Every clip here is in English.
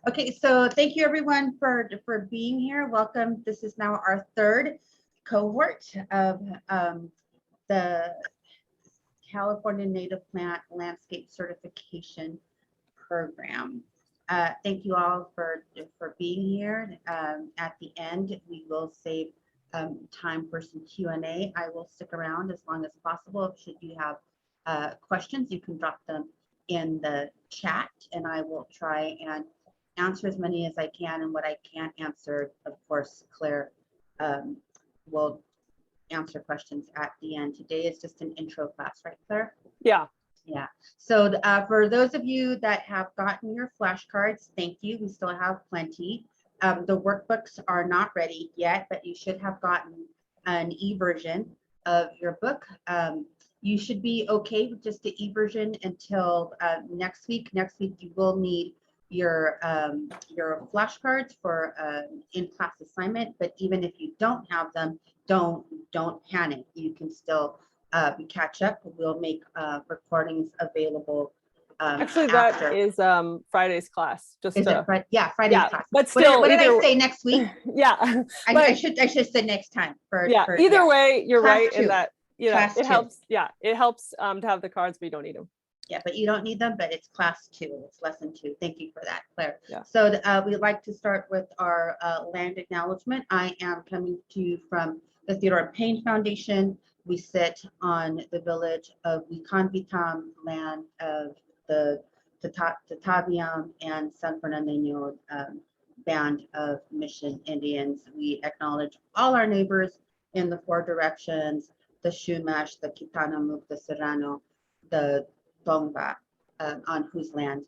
Okay, so thank you everyone for being here. Welcome. This is now our third cohort of the California Native Plant Landscape Certification Program. Thank you all for being here. At the end, we will save time for some Q&A. I will stick around as long as possible. Should you have questions, you can drop them in the chat, and I will try and answer as many as I can. And what I can't answer, of course, Claire will answer questions at the end. Today is just an intro class, right, Claire? Yeah. Yeah. So for those of you that have gotten your flashcards, thank you. We still have plenty. The workbooks are not ready yet, but you should have gotten an e-version of your book. You should be okay with just the e-version until next week. Next week, you will need your flashcards for in-class assignment. But even if you don't have them, don't panic. You can still catch up. We'll make recordings available. Actually, that is Friday's class. Just yeah, Friday's class. But still, what did I say next week? Yeah, I should say next time. Either way, you're class right 2. in that Class it 2. helps. Yeah, it helps to have the cards, but you don't need them. Yeah, but you don't need them, but it's class 2. It's lesson 2. Thank you for that, Claire. Yeah. So we'd like to start with our land acknowledgement. I am coming to you from the Theodore Payne Foundation. We sit on the village of Wikanvitam, land of the Tataviam and San Fernandino band of Mission Indians. We acknowledge all our neighbors in the 4 directions, the Shumash, the Kitanamuk, the Serrano, the Tongva, on whose land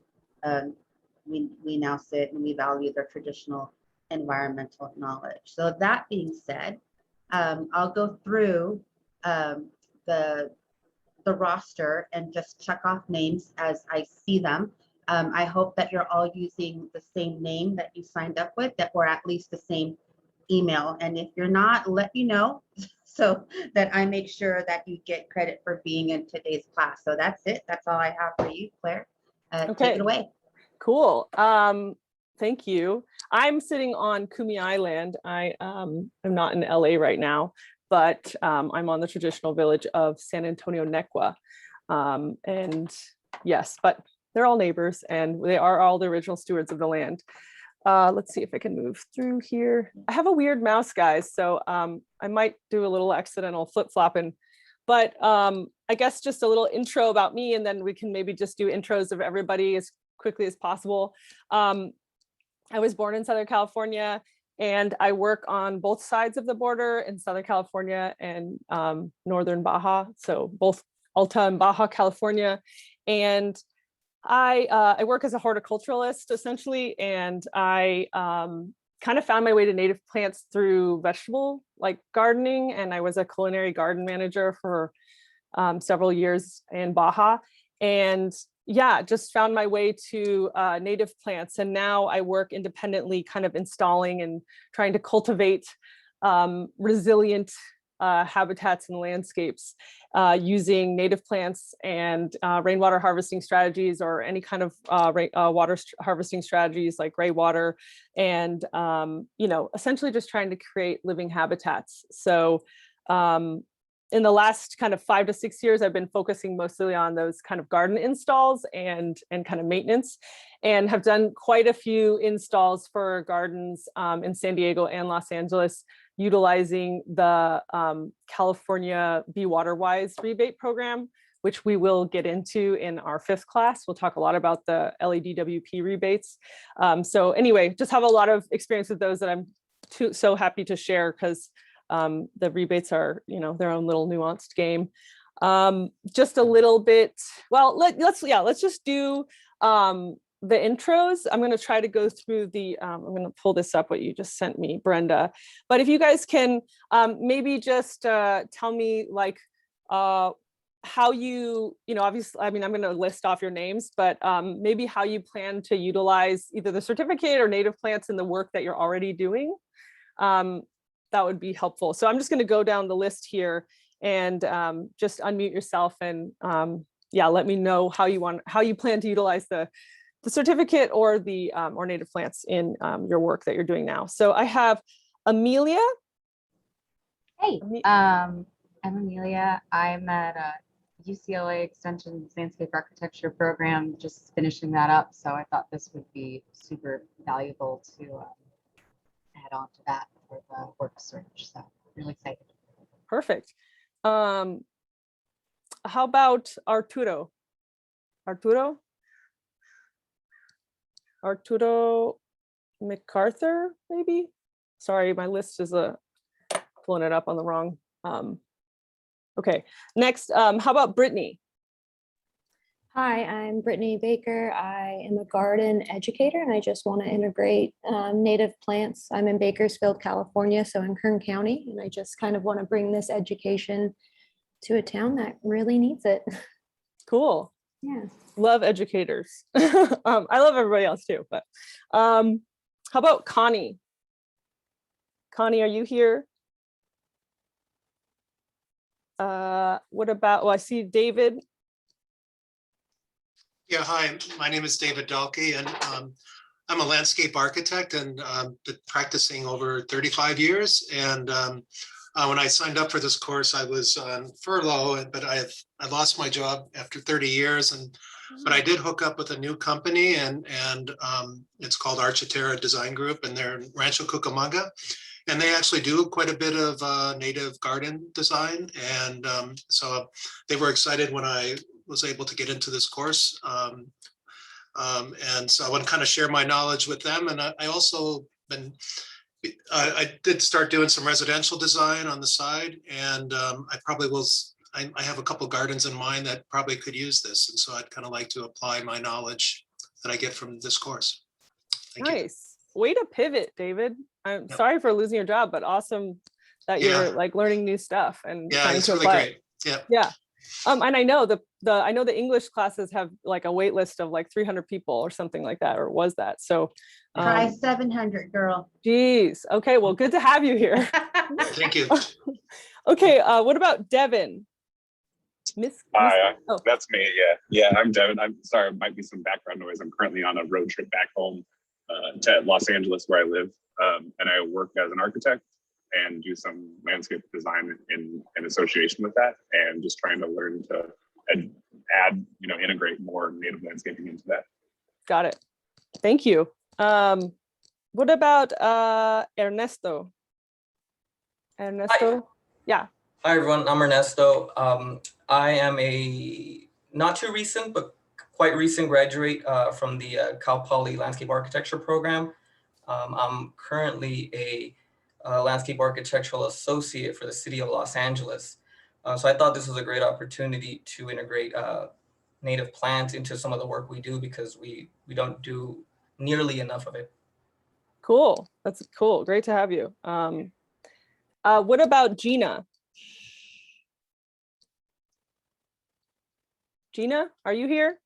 we now sit, and we value their traditional environmental knowledge. So that being said, I'll go through the roster and just check off names as I see them. I hope that you're all using the same name that you signed up with, or at least the same email. And if you're not, let me know so that I make sure that you get credit for being in today's class. So that's it. That's all I have for you, Claire. Okay. Take it away. Cool. Thank you. I'm sitting on Kumi Island. I am not in LA right now, but I'm on the traditional village of San Antonio Nequa. And yes, but they're all neighbors and they are all the original stewards of the land. Let's see if I can move through here. I have a weird mouse, guys, so I might do a little accidental flip-flopping, but I guess just a little intro about me, and then we can maybe just do intros of everybody as quickly as possible. I was born in Southern California, and I work on both sides of the border in Southern California and Northern Baja, so both Alta and Baja California. And I work as a horticulturalist essentially, and I kind of found my way to native plants through vegetable gardening, and I was a culinary garden manager for several years in Baja, and yeah, just found my way to native plants. And now I work independently, kind of installing and trying to cultivate resilient habitats and landscapes using native plants and rainwater harvesting strategies, or any kind of water harvesting strategies like gray water, and essentially just trying to create living habitats. So in the last kind of 5 to 6 years, I've been focusing mostly on those kind of garden installs and kind of maintenance, and have done quite a few installs for gardens in San Diego and Los Angeles, utilizing the California Be Water Wise rebate program, which we will get into in our 5th class. We'll talk a lot about the LEDWP rebates. So anyway, just have a lot of experience with those that I'm so happy to share, because the rebates are, their own little nuanced game. Just a little bit, well, let's just do the intros. I'm going to try to go through the, I'm going to pull this up, what you just sent me, Brenda. But if you guys can maybe just tell me how you, obviously, I mean, I'm going to list off your names, but maybe how you plan to utilize either the certificate or native plants in the work that you're already doing. That would be helpful. So I'm just going to go down the list here and just unmute yourself and yeah, let me know how you plan to utilize the the certificate or the or native plants in your work that you're doing now. So I have Amelia. Hey, I'm Amelia. I'm at UCLA Extension's Landscape Architecture program, just finishing that up. So I thought this would be super valuable to add on to that for the work search. So really excited. Perfect. How about Arturo? Arturo MacArthur, maybe? Sorry, my list is pulling it up on the wrong. Okay, next, how about Brittany? Hi, I'm Brittany Baker. I am a garden educator and I just want to integrate native plants. I'm in Bakersfield, California, so in Kern County, and I just kind of want to bring this education to a town that really needs it. Cool. Yeah. Love educators. I love everybody else too, but how about Connie? Connie, are you here? What about, well, I see David. Yeah, hi, my name is David Dalkey, and I'm a landscape architect and been practicing over 35 years. And when I signed up for this course, I was on furlough, but I lost my job after 30 years. But I did hook up with a new company, and it's called Architera Design Group, and they're in Rancho Cucamonga. And they actually do quite a bit of native garden design. And so they were excited when I was able to get into this course. And so I want to kind of share my knowledge with them. And I also I did start doing some residential design on the side. And I probably will, I have a couple gardens in mind that probably could use this. And so I'd kind of like to apply my knowledge that I get from this course. Thank you. Nice. Way to pivot, David. I'm Yep. sorry for losing your job, but awesome that Yeah. you're like learning new stuff and Yeah, trying it's to really apply it. great. Yeah. Yeah. And I know I know the English classes have like a wait list of like 300 people or something like that, or was that? So Try 700, girl. geez. Okay, well, good to have you here. Thank you. Okay, what about Devin? Hi, Oh, that's me. Yeah, I'm Devin. I'm sorry, it might be some background noise. I'm currently on a road trip back home to Los Angeles, where I live, and I work as an architect and do some landscape design in association with that, and just trying to learn to add, integrate more native landscaping into that. got it. Thank you. What about Ernesto? Ernesto? Hi. Yeah. Hi everyone, I'm Ernesto. I am a not too recent, but quite recent graduate from the Cal Poly Landscape Architecture program. I'm currently a landscape architectural associate for the city of Los Angeles. So I thought this was a great opportunity to integrate native plants into some of the work we do, because we don't do nearly enough of it. Cool. That's cool. Great to have you. What about Gina? Gina, are you here?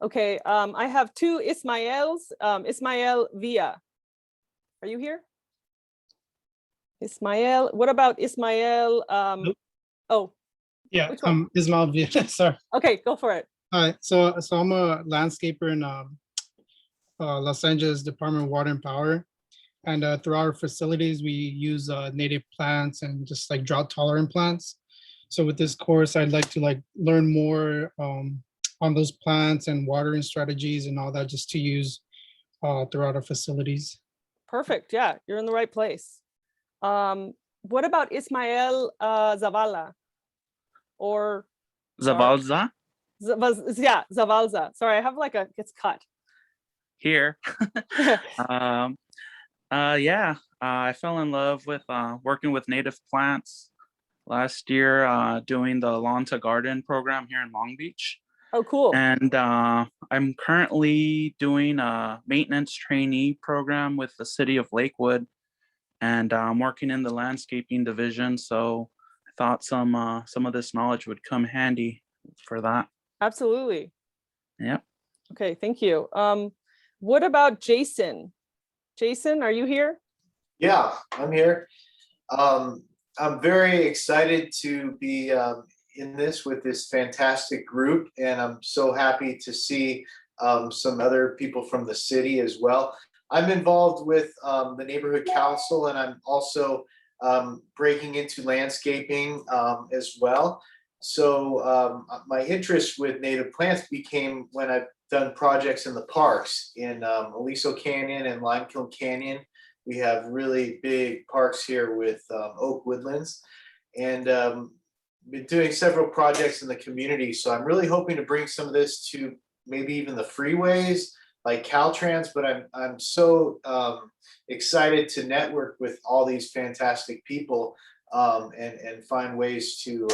Okay, I have two Ismaels. Ismael Villa, are you here? Ismael, what about Ismael? Nope. Oh, Yeah, which one? Ismail Villa. Sorry. Okay, go for it. Hi. So I'm a landscaper in Los Angeles Department of Water and Power, and through our facilities we use native plants and just like drought tolerant plants. So with this course, I'd like to learn more on those plants and watering strategies and all that, just to use throughout our facilities. Perfect. Yeah, you're in the right place. What about Ismael Zavala? Or Zavalza yeah, Zavalza. Sorry, I have it's cut. here. Yeah, I fell in love with working with native plants last year, doing the Lawn to Garden program here in Long Beach. Oh, cool. And I'm currently doing a maintenance trainee program with the city of Lakewood, and I'm working in the landscaping division. So I thought some of this knowledge would come handy for that. Absolutely. Yep. Okay, thank you. What about Jason? Jason, are you here? Yeah, I'm here. I'm very excited to be in this with this fantastic group, and I'm so happy to see some other people from the city as well. I'm involved with the neighborhood council, and I'm also breaking into landscaping as well. So my interest with native plants became when I've done projects in the parks in Aliso Canyon and Limekiln Canyon. We have really big parks here with oak woodlands, and been doing several projects in the community. So I'm really hoping to bring some of this to maybe even the freeways like Caltrans, but I'm so excited to network with all these fantastic people and find ways to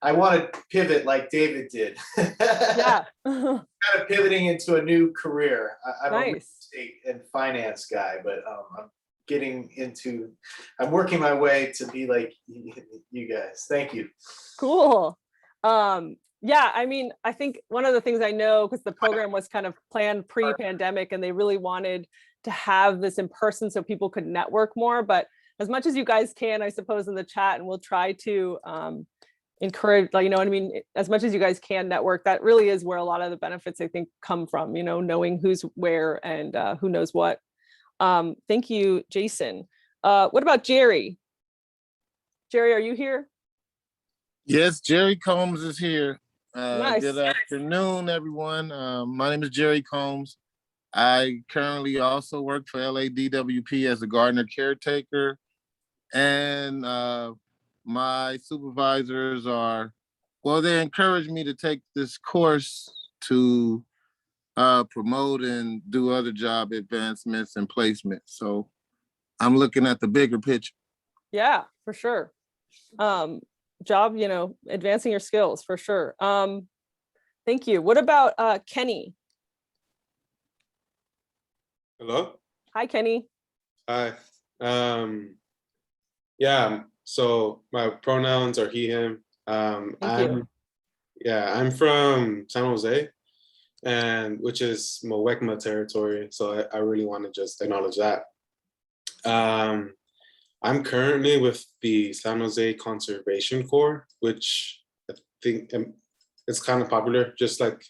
I want to pivot like David did. Yeah. Kind of pivoting into a new career. I'm a real Nice. estate and finance guy, but I'm working my way to be like you guys. Thank you. Cool. Yeah, I mean, I think one of the things I know, because the program was kind of planned pre-pandemic and they really wanted to have this in person so people could network more. But as much as you guys can, I suppose, in the chat, and we'll try to encourage, like, you know what I mean? As much as you guys can network, that really is where a lot of the benefits, I think, come from, you know, knowing who's where and who knows what. Thank you, Jason. What about Jerry? Jerry, are you here? Yes, Jerry Combs is here. Nice. Good afternoon, everyone. My name is Jerry Combs. I currently also work for LADWP as a gardener caretaker. And my supervisors they encouraged me to take this course to promote and do other job advancements and placements. So I'm looking at the bigger picture. Yeah, for sure. Job, you know, advancing your skills for sure. Thank you. What about Kenny? Hello. Hi, Kenny. Hi. Yeah. So my pronouns are he, him. Thank you. I'm from San Jose, and which is Muwekma territory. So I really want to just acknowledge that. I'm currently with the San Jose Conservation Corps, which I think it's kind of popular, just like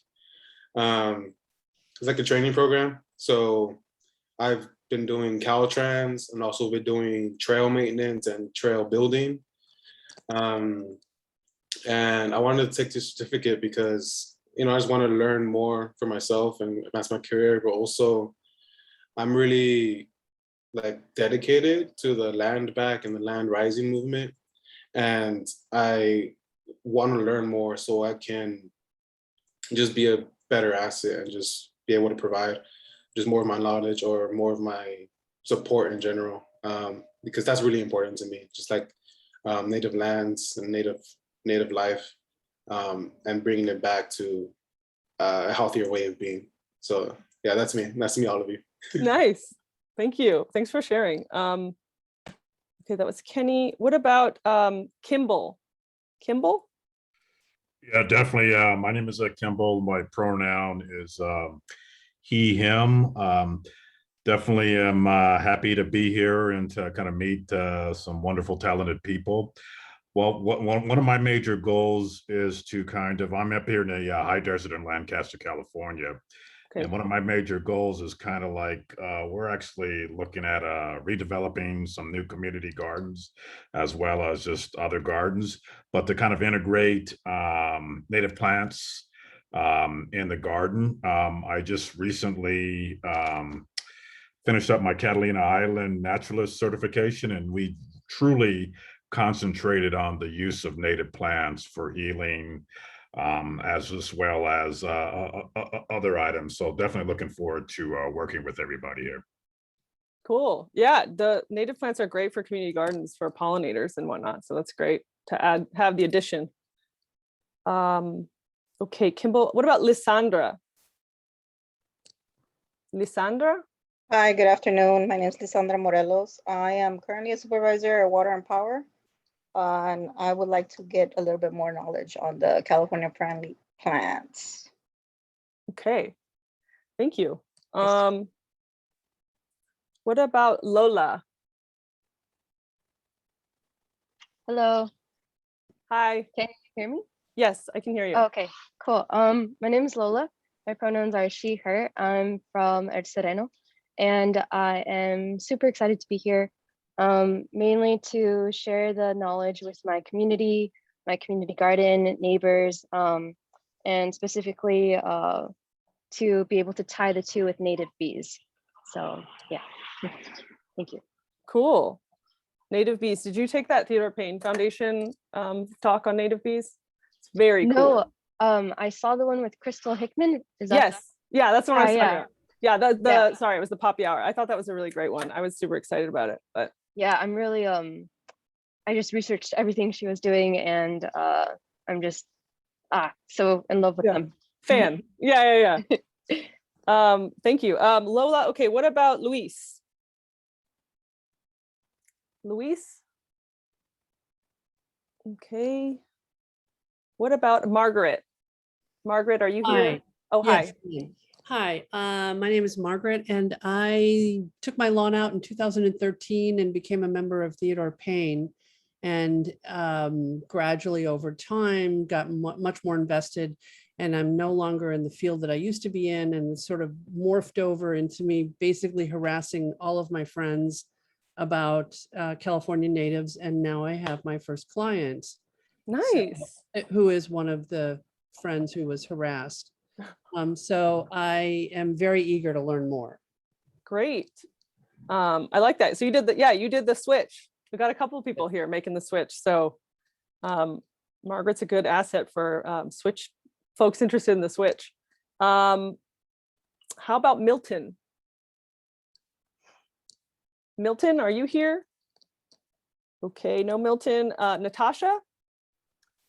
it's like a training program. So I've been doing Caltrans and also been doing trail maintenance and trail building. And I wanted to take this certificate because, you know, I just want to learn more for myself and advance my career, but also I'm really like dedicated to the land back and the land rising movement. And I want to learn more so I can just be a better asset and just be able to provide just more of my knowledge or more of my support in general, because that's really important to me, just like native lands and native life, and bringing it back to a healthier way of being. So yeah, that's me. Nice to meet all of you. Nice. Thank you. Thanks for sharing. Okay, that was Kenny. What about Kimball? Kimball? Yeah, definitely. My name is Kimball. My pronoun is he, him. Definitely am happy to be here and to kind of meet some wonderful, talented people. Well, one of my major goals is to I'm up here in the high desert in Lancaster, California. Okay. And one of my major goals is kind of like, we're actually looking at redeveloping some new community gardens as well as just other gardens, but to kind of integrate native plants in the garden. I just recently finished up my Catalina Island naturalist certification, and we truly concentrated on the use of native plants for healing, as well as other items. So definitely looking forward to working with everybody here. Cool. Yeah, the native plants are great for community gardens for pollinators and whatnot. So that's great to have the addition. Okay, Kimball, what about Lysandra? Lysandra? Hi, good afternoon. My name is Lisandra Morelos. I am currently a supervisor at Water and Power, and I would like to get a little bit more knowledge on the California friendly plants. Okay, thank you. What about Lola? Hello. Hi. Can you hear me? Yes, I can hear you. Okay, cool. My name is Lola. My pronouns are she, her. I'm from El Sereno, and I am super excited to be here, mainly to share the knowledge with my community garden, neighbors, and specifically to be able to tie the two with native bees. So yeah, thank you. Cool. Native bees. Did you take that Theodore Payne Foundation talk on native bees? It's very cool. No, I saw the one with Crystal Hickman. Is that? Yes. Yeah, that's what I was talking about. Yeah, Yeah. sorry, it was the Poppy Hour. I thought that was a really great one. I was super excited about it. But Yeah, I'm really I just researched everything she was doing, and I'm just so in love with them. fan. Yeah. Thank you. Lola, okay, what about Luis? Luis? Okay. What about Margaret? Margaret, are you here? Hi. Oh, hi. Yes, ma'am. Hi, my name is Margaret, and I took my lawn out in 2013 and became a member of Theodore Payne, and gradually over time got much more invested, and I'm no longer in the field that I used to be in, and it's sort of morphed over into me basically harassing all of my friends about California natives, and now I have my first client. Nice. Who is one of the friends who was harassed. So I am very eager to learn more. Great. I like that. So you did you did the switch. We got a couple of people here making the switch. So Margaret's a good asset for switch folks interested in the switch. How about Milton? Milton, are you here? Okay, no Milton. Natasha?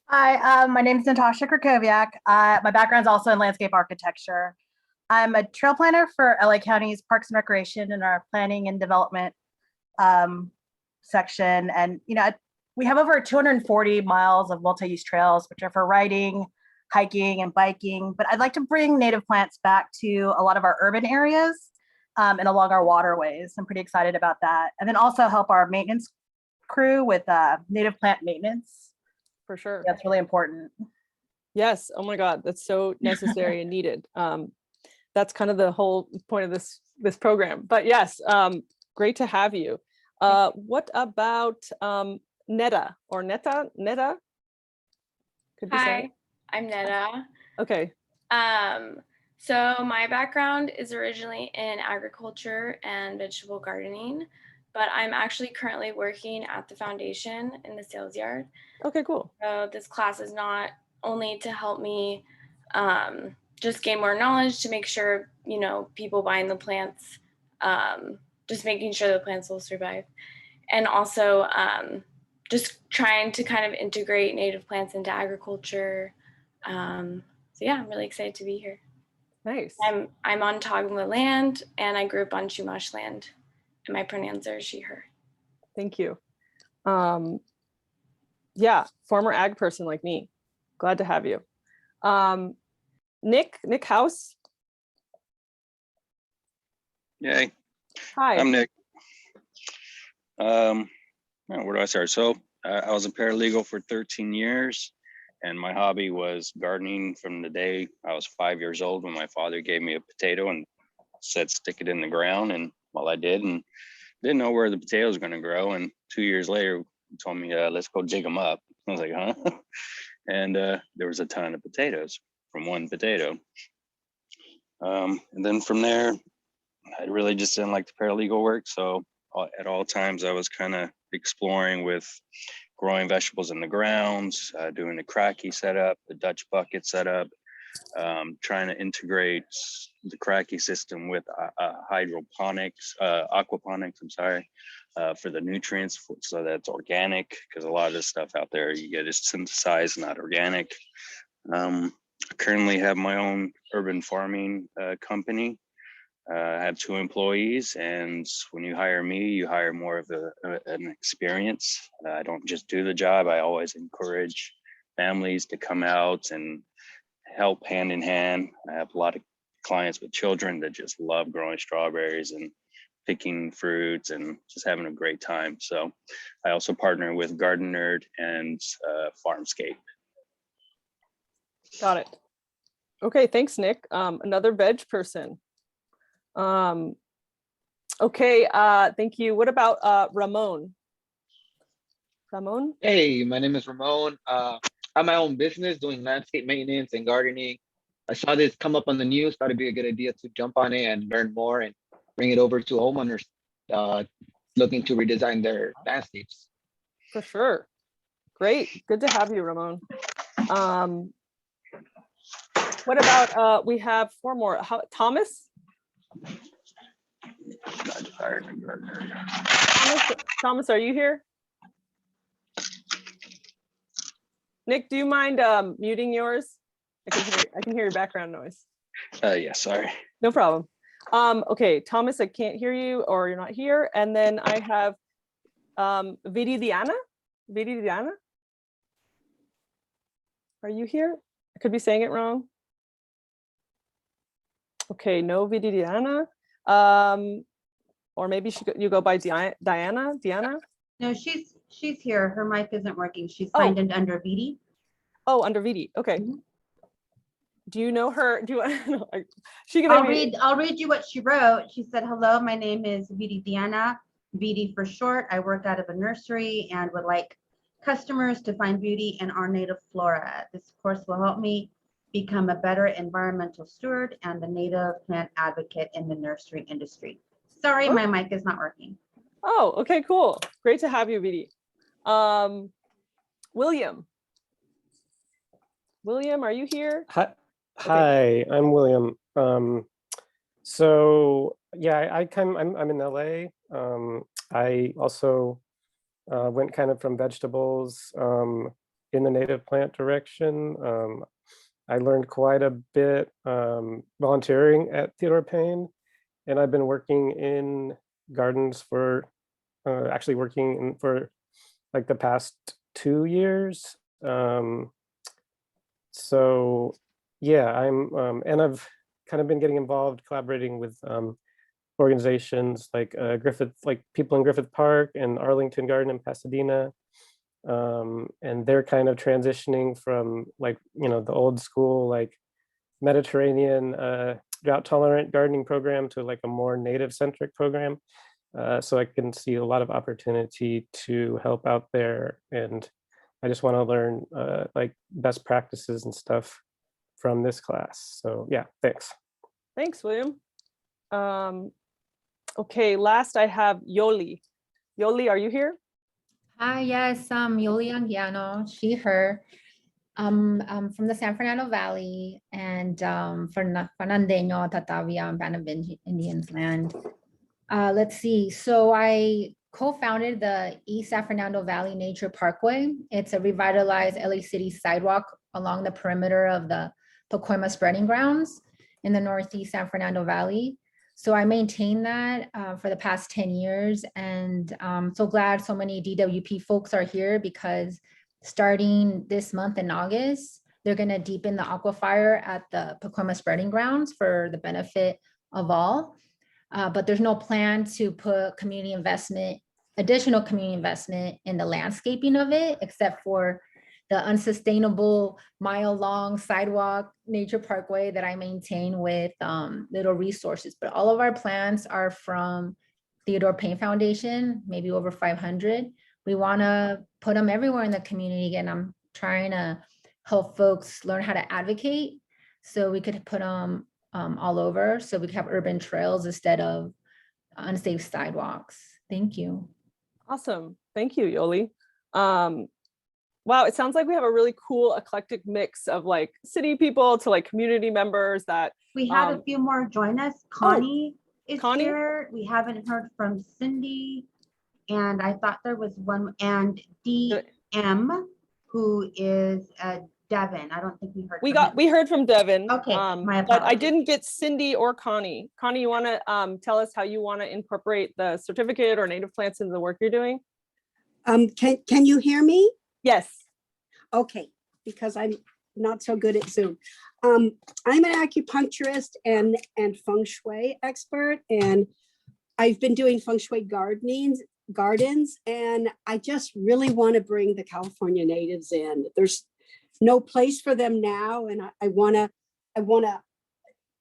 Hi, my name is Natasha Krakowiak. My background is also in landscape architecture. I'm a trail planner for LA County's Parks and Recreation in our planning and development section. And, we have over 240 miles of multi-use trails, which are for riding, hiking, and biking. But I'd like to bring native plants back to a lot of our urban areas and along our waterways. I'm pretty excited about that. And then also help our maintenance crew with native plant maintenance. For sure. That's really important. Yes. Oh my God, that's so necessary and needed. That's kind of the whole point of this program. But yes, great to have you. What about Netta or Netta? Netta? Could you say? Hi, I'm Netta. Okay. So my background is originally in agriculture and vegetable gardening, but I'm actually currently working at the foundation in the sales yard. Okay, cool. So this class is not only to help me just gain more knowledge to make sure, people buying the plants, just making sure the plants will survive. And also just trying to kind of integrate native plants into agriculture. So yeah, I'm really excited to be here. Nice. I'm on Togwilla land, and I grew up on Chumash land, and my pronouns are she, her. Thank you. Yeah, former ag person like me. Glad to have you. Nick House. Yay. Hi. I'm Nick. Where do I start? So I was a paralegal for 13 years, and my hobby was gardening from the day I was 5 years old when my father gave me a potato and said, stick it in the ground. And well, I did, and didn't know where the potato was going to grow. And 2 years later, he told me, let's go dig them up. I was like, huh? And there was a ton of potatoes from one potato. And then from there, I really just didn't like the paralegal work. So at all times, I was kind of exploring with growing vegetables in the ground, doing the cracky setup, the Dutch bucket setup, trying to integrate the cracky system with aquaponics, for the nutrients, so that's organic, because a lot of this stuff out there you get is synthesized, not organic. I currently have my own urban farming company. I have 2 employees, and when you hire me, you hire more of an experience. I don't just do the job. I always encourage families to come out and help hand in hand. I have a lot of clients with children that just love growing strawberries and picking fruits and just having a great time. So I also partner with Garden Nerd and Farmscape. Got it. Okay, thanks, Nick. Another veg person. Okay, thank you. What about Ramon? Ramon? Hey, my name is Ramon. I have my own business doing landscape maintenance and gardening. I saw this come up on the news, thought it'd be a good idea to jump on it and learn more and bring it over to homeowners looking to redesign their landscapes. For sure. Great. Good to have you, Ramon. What about, we have 4 more. Thomas? Thomas, are you here? Nick, do you mind muting yours? I can hear your background noise. Yeah, sorry. No problem. Okay, Thomas, I can't hear you, or you're not here. And then I have Viridiana. Viridiana? Are you here? I could be saying it wrong. Okay, no Viridiana. Or maybe you go by Diana? Diana? No, she's here. Her mic isn't working. She's signed in under Vidi. Oh, under Vidi. Okay. Do you know her? Do you know? I'll read you what she wrote. She said, "Hello, my name is Vidi Diana, Vidi for short. I work out of a nursery and would like customers to find beauty in our native flora. This course will help me become a better environmental steward and a native plant advocate in the nursery industry." Sorry, my mic is not working. Oh, okay, cool. Great to have you, Vidi. William. William, are you here? Hi, I'm William. So yeah, I'm in LA. I also went kind of from vegetables in the native plant direction. I learned quite a bit volunteering at Theodore Payne, and I've been working in gardens for actually working for like the past 2 years. So yeah, and I've kind of been getting involved collaborating with organizations like people in Griffith Park and Arlington Garden in Pasadena. And they're kind of transitioning from the old school, like Mediterranean drought tolerant gardening program to like a more native centric program. So I can see a lot of opportunity to help out there. And I just want to learn like best practices and stuff from this class. So yeah, thanks. Thanks, William. Okay, last I have Yoli. Yoli, are you here? Hi, yes, Yoli Anguiano, she, her. I'm from the San Fernando Valley and Fernandeño, Tatavia, and Banabin Indians land. Let's see, so I co-founded the East San Fernando Valley Nature Parkway. It's a revitalized LA City sidewalk along the perimeter of the Pacoima spreading grounds in the Northeast San Fernando Valley. So I maintained that for the past 10 years, and I'm so glad so many DWP folks are here because starting this month in August, they're going to deepen the aquifer at the Pacoima spreading grounds for the benefit of all. But there's no plan to put additional community investment in the landscaping of it, except for the unsustainable mile-long sidewalk nature parkway that I maintain with little resources. But all of our plants are from Theodore Payne Foundation, maybe over 500. We want to put them everywhere in the community, and I'm trying to help folks learn how to advocate so we could put them all over, so we could have urban trails instead of unsafe sidewalks. Thank you. Awesome. Thank you, Yoli. Wow, it sounds like we have a really cool eclectic mix of like city people to like community members that we had a few more join us. Connie is here. We haven't heard from Cindy, and I thought there was one, and DM, who is Devin. I don't think we heard. We heard from Devin. Okay, my apologies. But I didn't get Cindy or Connie. Connie, you want to tell us how you want to incorporate the certificate or native plants into the work you're doing? Can you hear me? Yes. Okay, because I'm not so good at Zoom. I'm an acupuncturist and feng shui expert, and I've been doing feng shui gardens, and I just really want to bring the California natives in. There's no place for them now. And I wanna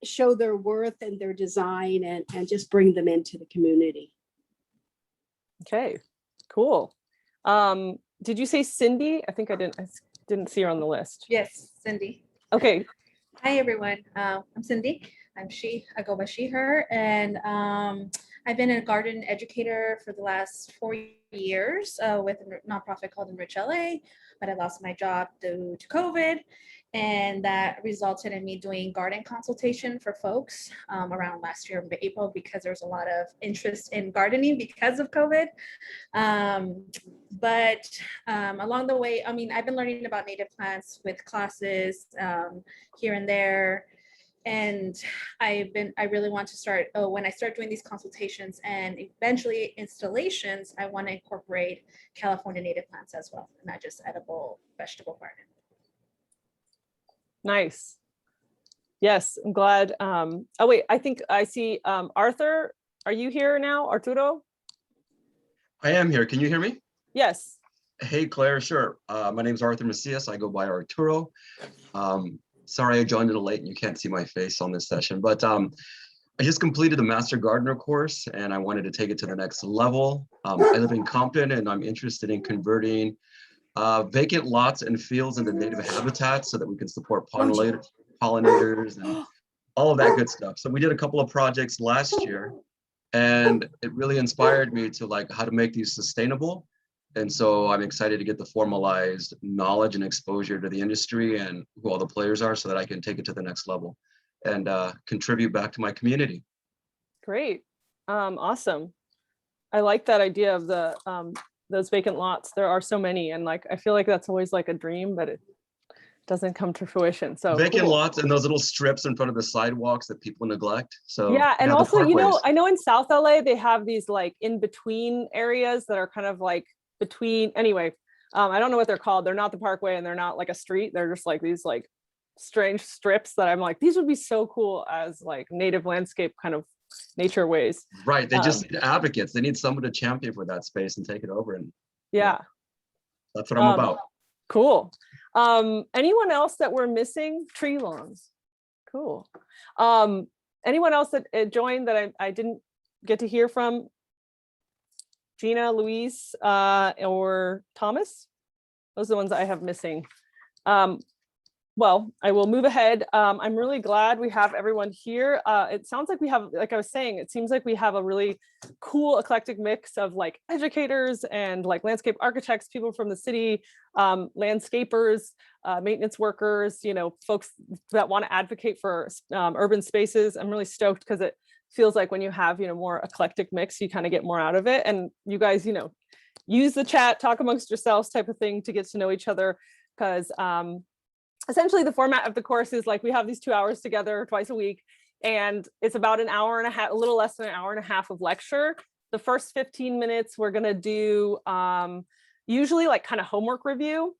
show their worth and their design and just bring them into the community. Okay, cool. Did you say Cindy? I think I didn't see her on the list. Yes, Cindy. Okay. Hi, everyone. I'm Cindy. I go by she, her, and I've been a garden educator for the last 4 years with a nonprofit called Enrich LA, but I lost my job due to COVID, and that resulted in me doing garden consultation for folks around last year in April, because there was a lot of interest in gardening because of COVID. But along the way, I mean, I've been learning about native plants with classes here and there. And I really want to start, when I start doing these consultations and eventually installations, I want to incorporate California native plants as well, not just edible vegetable garden. Nice. Yes, I'm glad. Oh wait, I think I see Arthur. Are you here now, Arturo? I am here. Can you hear me? Yes. Hey, Claire. Sure. My name is Arthur Macias. I go by Arturo. Sorry, I joined a little late and you can't see my face on this session, but I just completed the Master Gardener course and I wanted to take it to the next level. I live in Compton and I'm interested in converting vacant lots and fields into native habitats so that we can support pollinators and all of that good stuff. So we did a couple of projects last year and it really inspired me to like how to make these sustainable. And so I'm excited to get the formalized knowledge and exposure to the industry and who all the players are so that I can take it to the next level and contribute back to my community. Great. Awesome. I like that idea of the those vacant lots. There are so many, and like I feel like that's always like a dream, but it doesn't come to fruition. So vacant cool. lots and those little strips in front of the sidewalks that people neglect. So yeah, and also, you know, I know in South LA they have these like in between areas that are kind of like between, anyway, I don't know what they're called. They're not the parkway and they're not like a street. They're just like these like strange strips that I'm like, these would be so cool as like native landscape kind of nature ways. Right. They just need advocates. They need someone to champion for that space and take it over. And yeah, that's what I'm about. Cool. Anyone else that we're missing? Tree lawns. Cool. Anyone else that joined that I didn't get to hear from? Gina, Louise, or Thomas? Those are the ones I have missing. Well, I will move ahead. I'm really glad we have everyone here. It sounds like we have, like I was saying, it seems like we have a really cool eclectic mix of like educators and like landscape architects, people from the city, landscapers, maintenance workers, you know, folks that want to advocate for urban spaces. I'm really stoked because it feels like when you have, you know, more eclectic mix, you kind of get more out of it. And you guys, you know, use the chat, talk amongst yourselves type of thing to get to know each other. Because essentially the format of the course is like we have these 2 hours together twice a week, and it's about an hour and a half, a little less than an hour and a half of lecture. The first 15 minutes, we're gonna do usually like kind of homework review.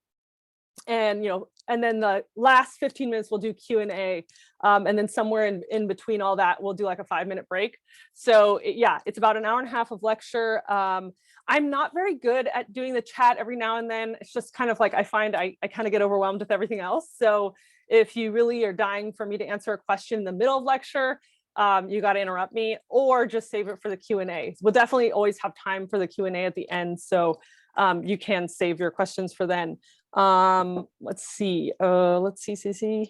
And, you know, and then the last 15 minutes we'll do Q&A, and then somewhere in between all that we'll do like a 5-minute break. So yeah, it's about an hour and a half of lecture. I'm not very good at doing the chat every now and then. It's just kind of like I find I kind of get overwhelmed with everything else. So if you really are dying for me to answer a question in the middle of lecture, you got to interrupt me or just save it for the Q&A. We'll definitely always have time for the Q&A at the end. So you can save your questions for then. Let's see, CC.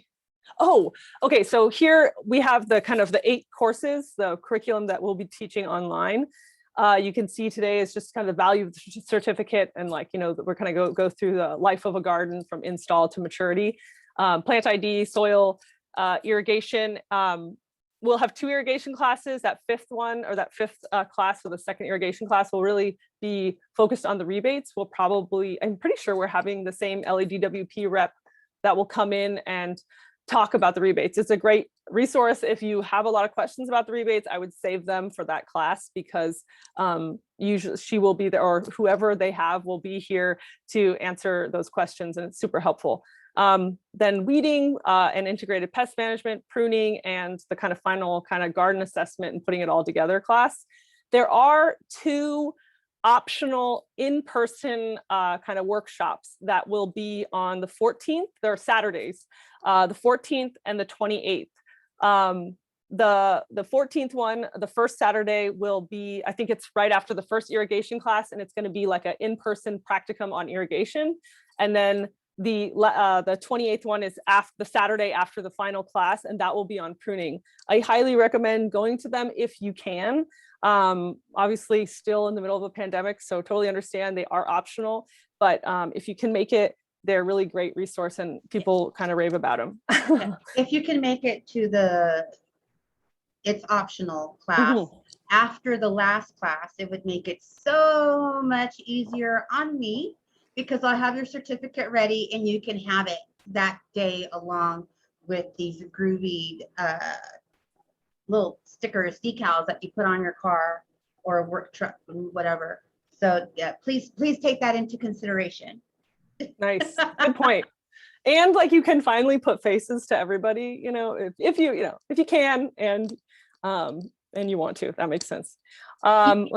Oh, okay. So here we have the kind of the 8 courses, the curriculum that we'll be teaching online. You can see today is just kind of the value of the certificate, and like, you know, we're kind of go through the life of a garden from install to maturity, plant ID, soil, irrigation. We'll have 2 irrigation classes. That 5th one, or that 5th class, or the 2nd irrigation class, will really be focused on the rebates. We'll probably, I'm pretty sure we're having the same LADWP rep that will come in and talk about the rebates. It's a great resource. If you have a lot of questions about the rebates, I would save them for that class, because usually she will be there, or whoever they have will be here to answer those questions, and it's super helpful. Then weeding and integrated pest management, pruning, and the kind of final kind of garden assessment and putting it all together class. There are 2 optional in-person kind of workshops that will be on the 14th. They're Saturdays, the 14th and the 28th. The 14th one, the first Saturday will be, I think it's right after the first irrigation class, and it's going to be like an in-person practicum on irrigation. And then the 28th one is the Saturday after the final class, and that will be on pruning. I highly recommend going to them if you can. Obviously still in the middle of a pandemic, so totally understand they are optional, but if you can make it, they're a really great resource and people kind of rave about them. If you can make it to it's optional class after the last class, it would make it so much easier on me because I'll have your certificate ready and you can have it that day along with these groovy little stickers, decals that you put on your car or a work truck, whatever. So yeah, please take that into consideration. Nice, good point. And like you can finally put faces to everybody, you know, if you can and you want to, if that makes sense. Time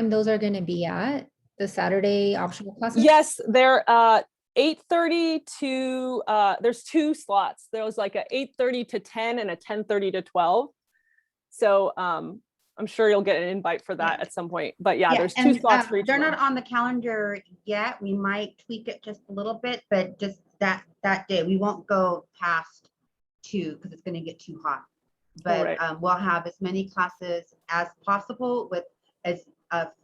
those are going to be at the Saturday optional classes? Yes, they're 8:30 to there's 2 slots. There was like a 8:30 to 10 and a 10:30 to 12. So I'm sure you'll get an invite for that at some point. But yeah, there's 2 slots for each. They're not on the calendar yet. We might tweak it just a little bit, but just that day we won't go past 2 because it's going to get too hot. But we'll have as many classes as possible with as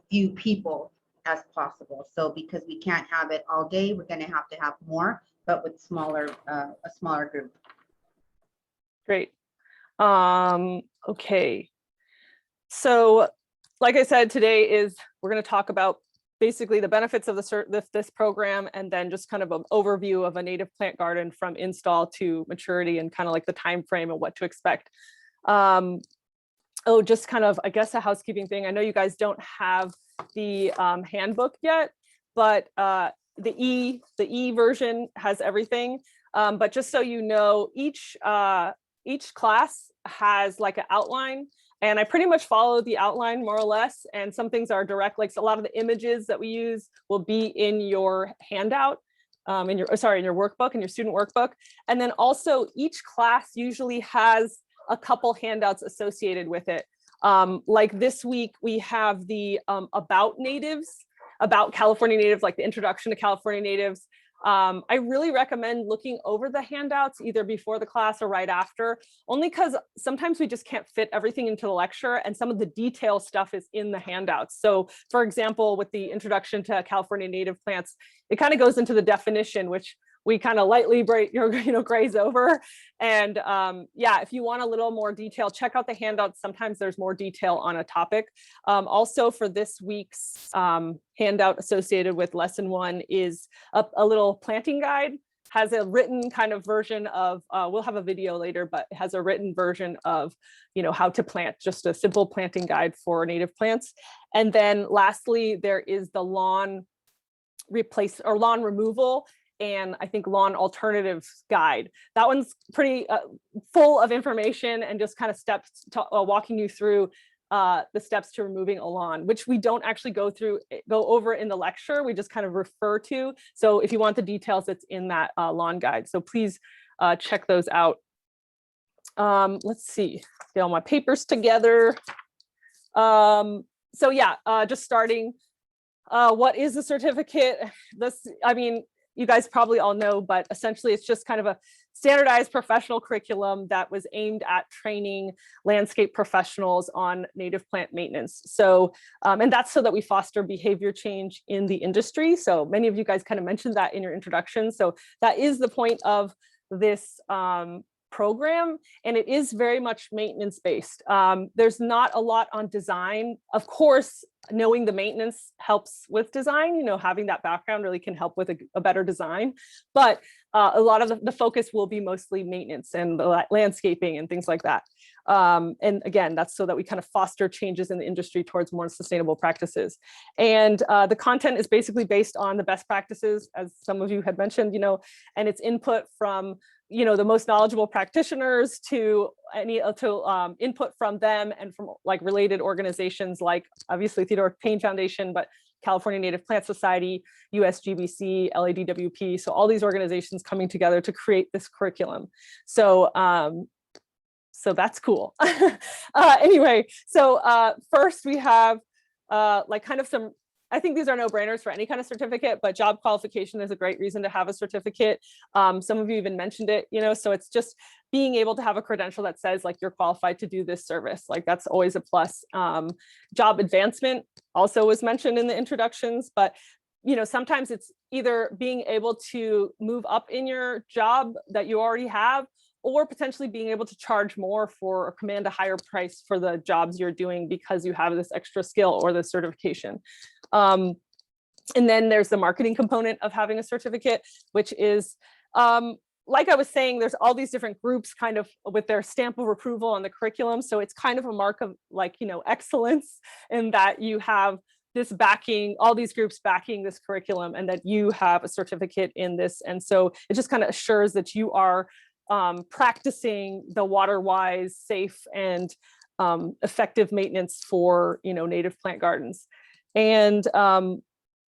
few people as possible. So because we can't have it all day, we're going to have more, but with a smaller group. Great. Okay. So like I said, today we're going to talk about basically the benefits of this program, and then just kind of an overview of a native plant garden from install to maturity and kind of like the time frame and what to expect. Just kind of, I guess, a housekeeping thing. I know you guys don't have the handbook yet, but the E version has everything. But just so you know, each class has like an outline, and I pretty much follow the outline more or less. And some things are direct, like a lot of the images that we use will be in your handout, in your workbook, in your student workbook. And then also each class usually has a couple handouts associated with it. Like this week, we have the about California natives, like the introduction to California natives. I really recommend looking over the handouts either before the class or right after, only because sometimes we just can't fit everything into the lecture and some of the detail stuff is in the handouts. So for example, with the introduction to California native plants, it kind of goes into the definition, which we kind of lightly graze over. And yeah, if you want a little more detail, check out the handouts. Sometimes there's more detail on a topic. Also for this week's handout associated with lesson 1 is a little planting guide, has a written kind of version of, we'll have a video later, but it has a written version of, how to plant, just a simple planting guide for native plants. And then lastly, there is the lawn removal and I think lawn alternatives guide. That one's pretty full of information and just kind of steps walking you through the steps to removing a lawn, which we don't actually go over in the lecture. We just kind of refer to. So if you want the details, it's in that lawn guide. So please check those out. Let's see, get all my papers together. So yeah, just starting. What is a certificate? You guys probably all know, but essentially it's just kind of a standardized professional curriculum that was aimed at training landscape professionals on native plant maintenance. So, and that's so that we foster behavior change in the industry. So many of you guys kind of mentioned that in your introduction. So that is the point of this program, and it is very much maintenance based. There's not a lot on design. Of course, knowing the maintenance helps with design, having that background really can help with a better design, but a lot of the focus will be mostly maintenance and the landscaping and things like that. And again, that's so that we kind of foster changes in the industry towards more sustainable practices. And the content is basically based on the best practices, as some of you had mentioned, and it's input from the most knowledgeable practitioners to input from them and from like related organizations like obviously Theodore Payne Foundation, but California Native Plant Society, USGBC, LADWP. So all these organizations coming together to create this curriculum. So so that's cool. Anyway, so first we have like kind of some, I think these are no-brainers for any kind of certificate, but job qualification is a great reason to have a certificate. Some of you even mentioned it, so it's just being able to have a credential that says like you're qualified to do this service. Like that's always a plus. Job advancement also was mentioned in the introductions, but sometimes it's either being able to move up in your job that you already have, or potentially being able to charge more for or command a higher price for the jobs you're doing because you have this extra skill or the certification. And then there's the marketing component of having a certificate, which is, like I was saying, there's all these different groups kind of with their stamp of approval on the curriculum. So it's kind of a mark of like, excellence in that you have this backing, all these groups backing this curriculum and that you have a certificate in this. And so it just kind of assures that you are practicing the water-wise, safe, and effective maintenance for native plant gardens. And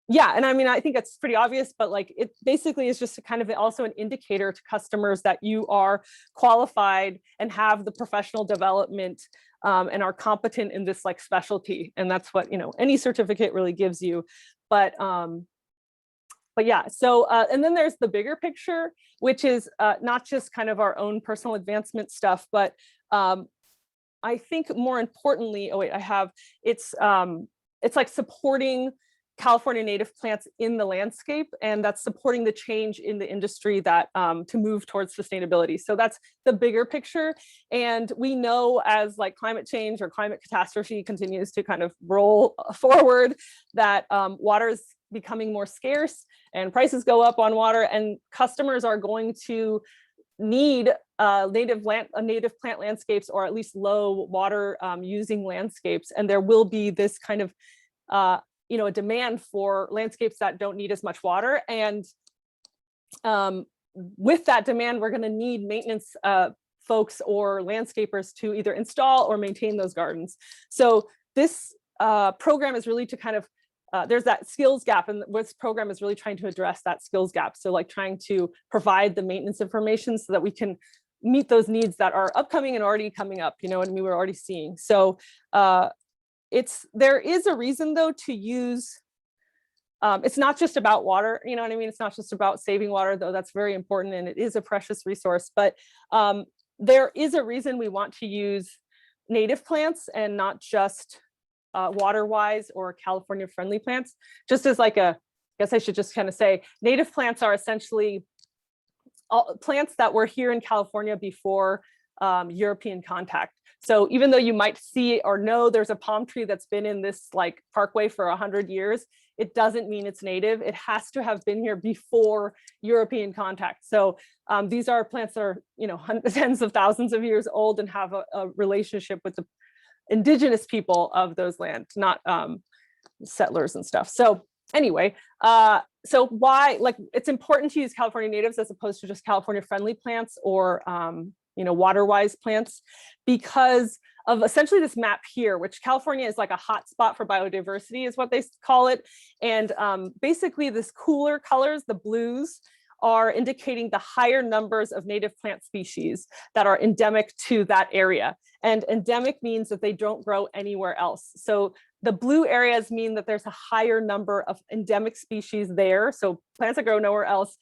yeah, and I mean, I think it's pretty obvious, but like it basically is just kind of also an indicator to customers that you are qualified and have the professional development and are competent in this like specialty. And that's what any certificate really gives you. But yeah, so and then there's the bigger picture, which is not just kind of our own personal advancement stuff, but I think more importantly, it's like supporting California native plants in the landscape, and that's supporting the change in the industry that to move towards sustainability. So that's the bigger picture. And we know as like climate change or climate catastrophe continues to kind of roll forward that water is becoming more scarce and prices go up on water, and customers are going to need native plant landscapes, or at least low water using landscapes. And there will be this kind of a demand for landscapes that don't need as much water. And with that demand, we're going to need maintenance folks or landscapers to either install or maintain those gardens. So this program is really to kind of there's that skills gap, and this program is really trying to address that skills gap. So like trying to provide the maintenance information so that we can meet those needs that are upcoming and already coming up, and we were already seeing. So there is a reason though to use, it's not just about water, it's not just about saving water, though that's very important and it is a precious resource, but there is a reason we want to use native plants and not just water-wise or California-friendly plants. Just as like I guess I should just kind of say, native plants are essentially all plants that were here in California before European contact. So even though you might see or know there's a palm tree that's been in this like parkway for 100 years, it doesn't mean it's native. It has to have been here before European contact. So these are plants that are, tens of thousands of years old and have a relationship with the indigenous people of those lands, not settlers and stuff. So anyway, so why, like, it's important to use California natives as opposed to just California friendly plants or water-wise plants, because of essentially this map here, which California is like a hot spot for biodiversity is what they call it. And basically this cooler colors, the blues, are indicating the higher numbers of native plant species that are endemic to that area. And endemic means that they don't grow anywhere else. So the blue areas mean that there's a higher number of endemic species there. So plants that grow nowhere else.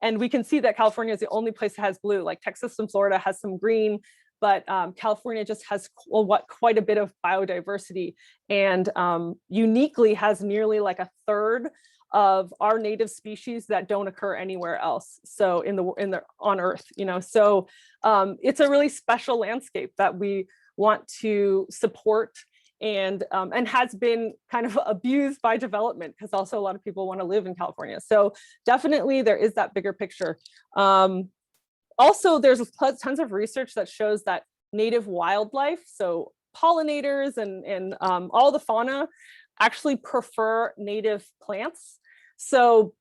And we can see that California is the only place that has blue. Like Texas and Florida has some green, but California just has quite a bit of biodiversity, and uniquely has nearly like a third of our native species that don't occur anywhere else. So on Earth, so it's a really special landscape that we want to support, and has been kind of abused by development, because also a lot of people want to live in California. So definitely there is that bigger picture. Also, there's tons of research that shows that native wildlife, so pollinators and all the fauna, actually prefer native plants. So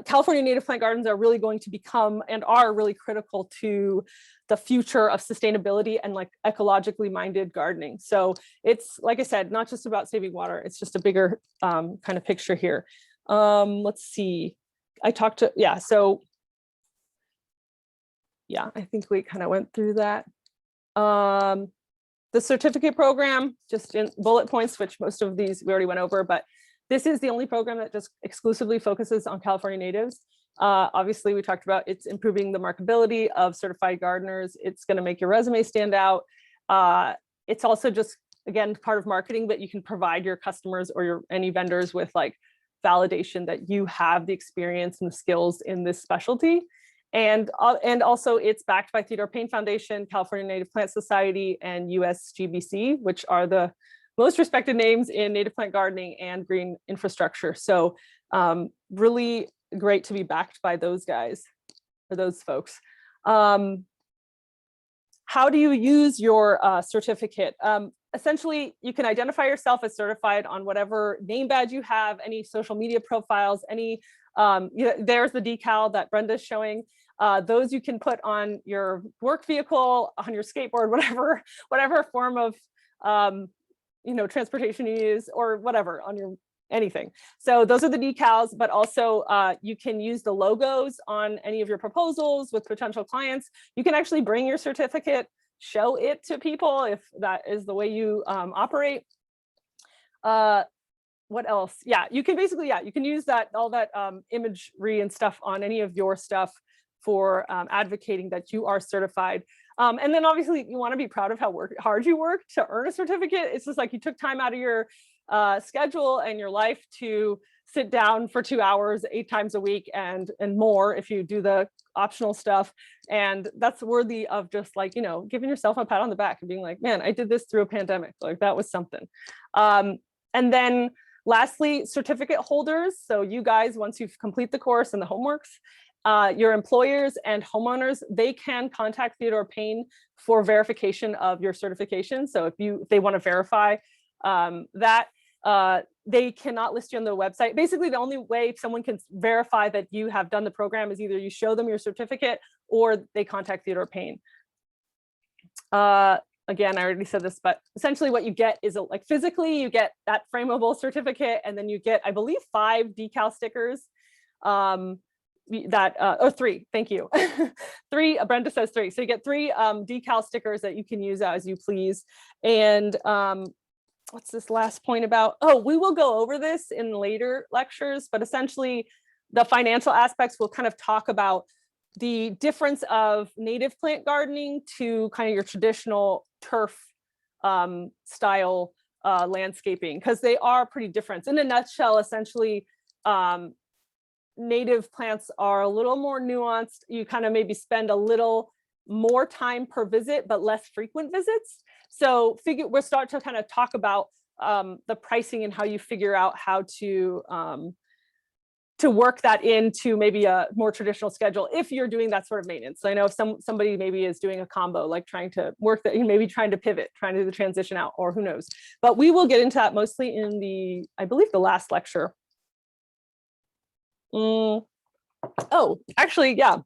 California native plant gardens are really going to become and are really critical to the future of sustainability and like ecologically minded gardening. So it's, like I said, not just about saving water, it's just a bigger kind of picture here. Let's see, I talked to, yeah, so yeah, I think we kind of went through that. The certificate program, just in bullet points, which most of these we already went over, but this is the only program that just exclusively focuses on California natives. Obviously, we talked about it's improving the marketability of certified gardeners. It's going to make your resume stand out. It's also just, again, part of marketing, but you can provide your customers or any vendors with like validation that you have the experience and the skills in this specialty. And also it's backed by Theodore Payne Foundation, California Native Plant Society, and USGBC, which are the most respected names in native plant gardening and green infrastructure. So really great to be backed by those guys, or those folks. How do you use your certificate? Essentially, you can identify yourself as certified on whatever name badge you have, any social media profiles, any, there's the decal that Brenda's showing. Those you can put on your work vehicle, on your skateboard, whatever form of transportation you use, or whatever, on your anything. So those are the decals, but also you can use the logos on any of your proposals with potential clients. You can actually bring your certificate, show it to people if that is the way you operate. What else? Yeah, you can basically, you can use that, all that imagery and stuff on any of your stuff for advocating that you are certified. And then obviously you want to be proud of how hard you work to earn a certificate. It's just like you took time out of your schedule and your life to sit down for 2 hours, 8 times a week and more if you do the optional stuff. And that's worthy of just like, giving yourself a pat on the back and being like, man, I did this through a pandemic. Like that was something. And then lastly, certificate holders. So you guys, once you've complete the course and the homeworks, your employers and homeowners, they can contact Theodore Payne for verification of your certification. So if they want to verify that, they cannot list you on the website. Basically, the only way someone can verify that you have done the program is either you show them your certificate or they contact Theodore Payne. Again, I already said this, but essentially what you get is like physically, you get that frameable certificate, and then you get, I believe, 5 decal stickers. Or 3, thank you. 3, Brenda says 3. So you get 3 decal stickers that you can use as you please. And what's this last point about? Oh, we will go over this in later lectures, but essentially the financial aspects will kind of talk about the difference of native plant gardening to kind of your traditional turf style landscaping, because they are pretty different. In a nutshell, essentially, native plants are a little more nuanced. You kind of maybe spend a little more time per visit, but less frequent visits. So we'll start to kind of talk about the pricing and how you figure out how to work that into maybe a more traditional schedule if you're doing that sort of maintenance. So I know if somebody maybe is doing a combo, like trying to work that, maybe trying to pivot, trying to do the transition out, or who knows. But we will get into that mostly in I believe the last lecture. Oh, actually, yeah.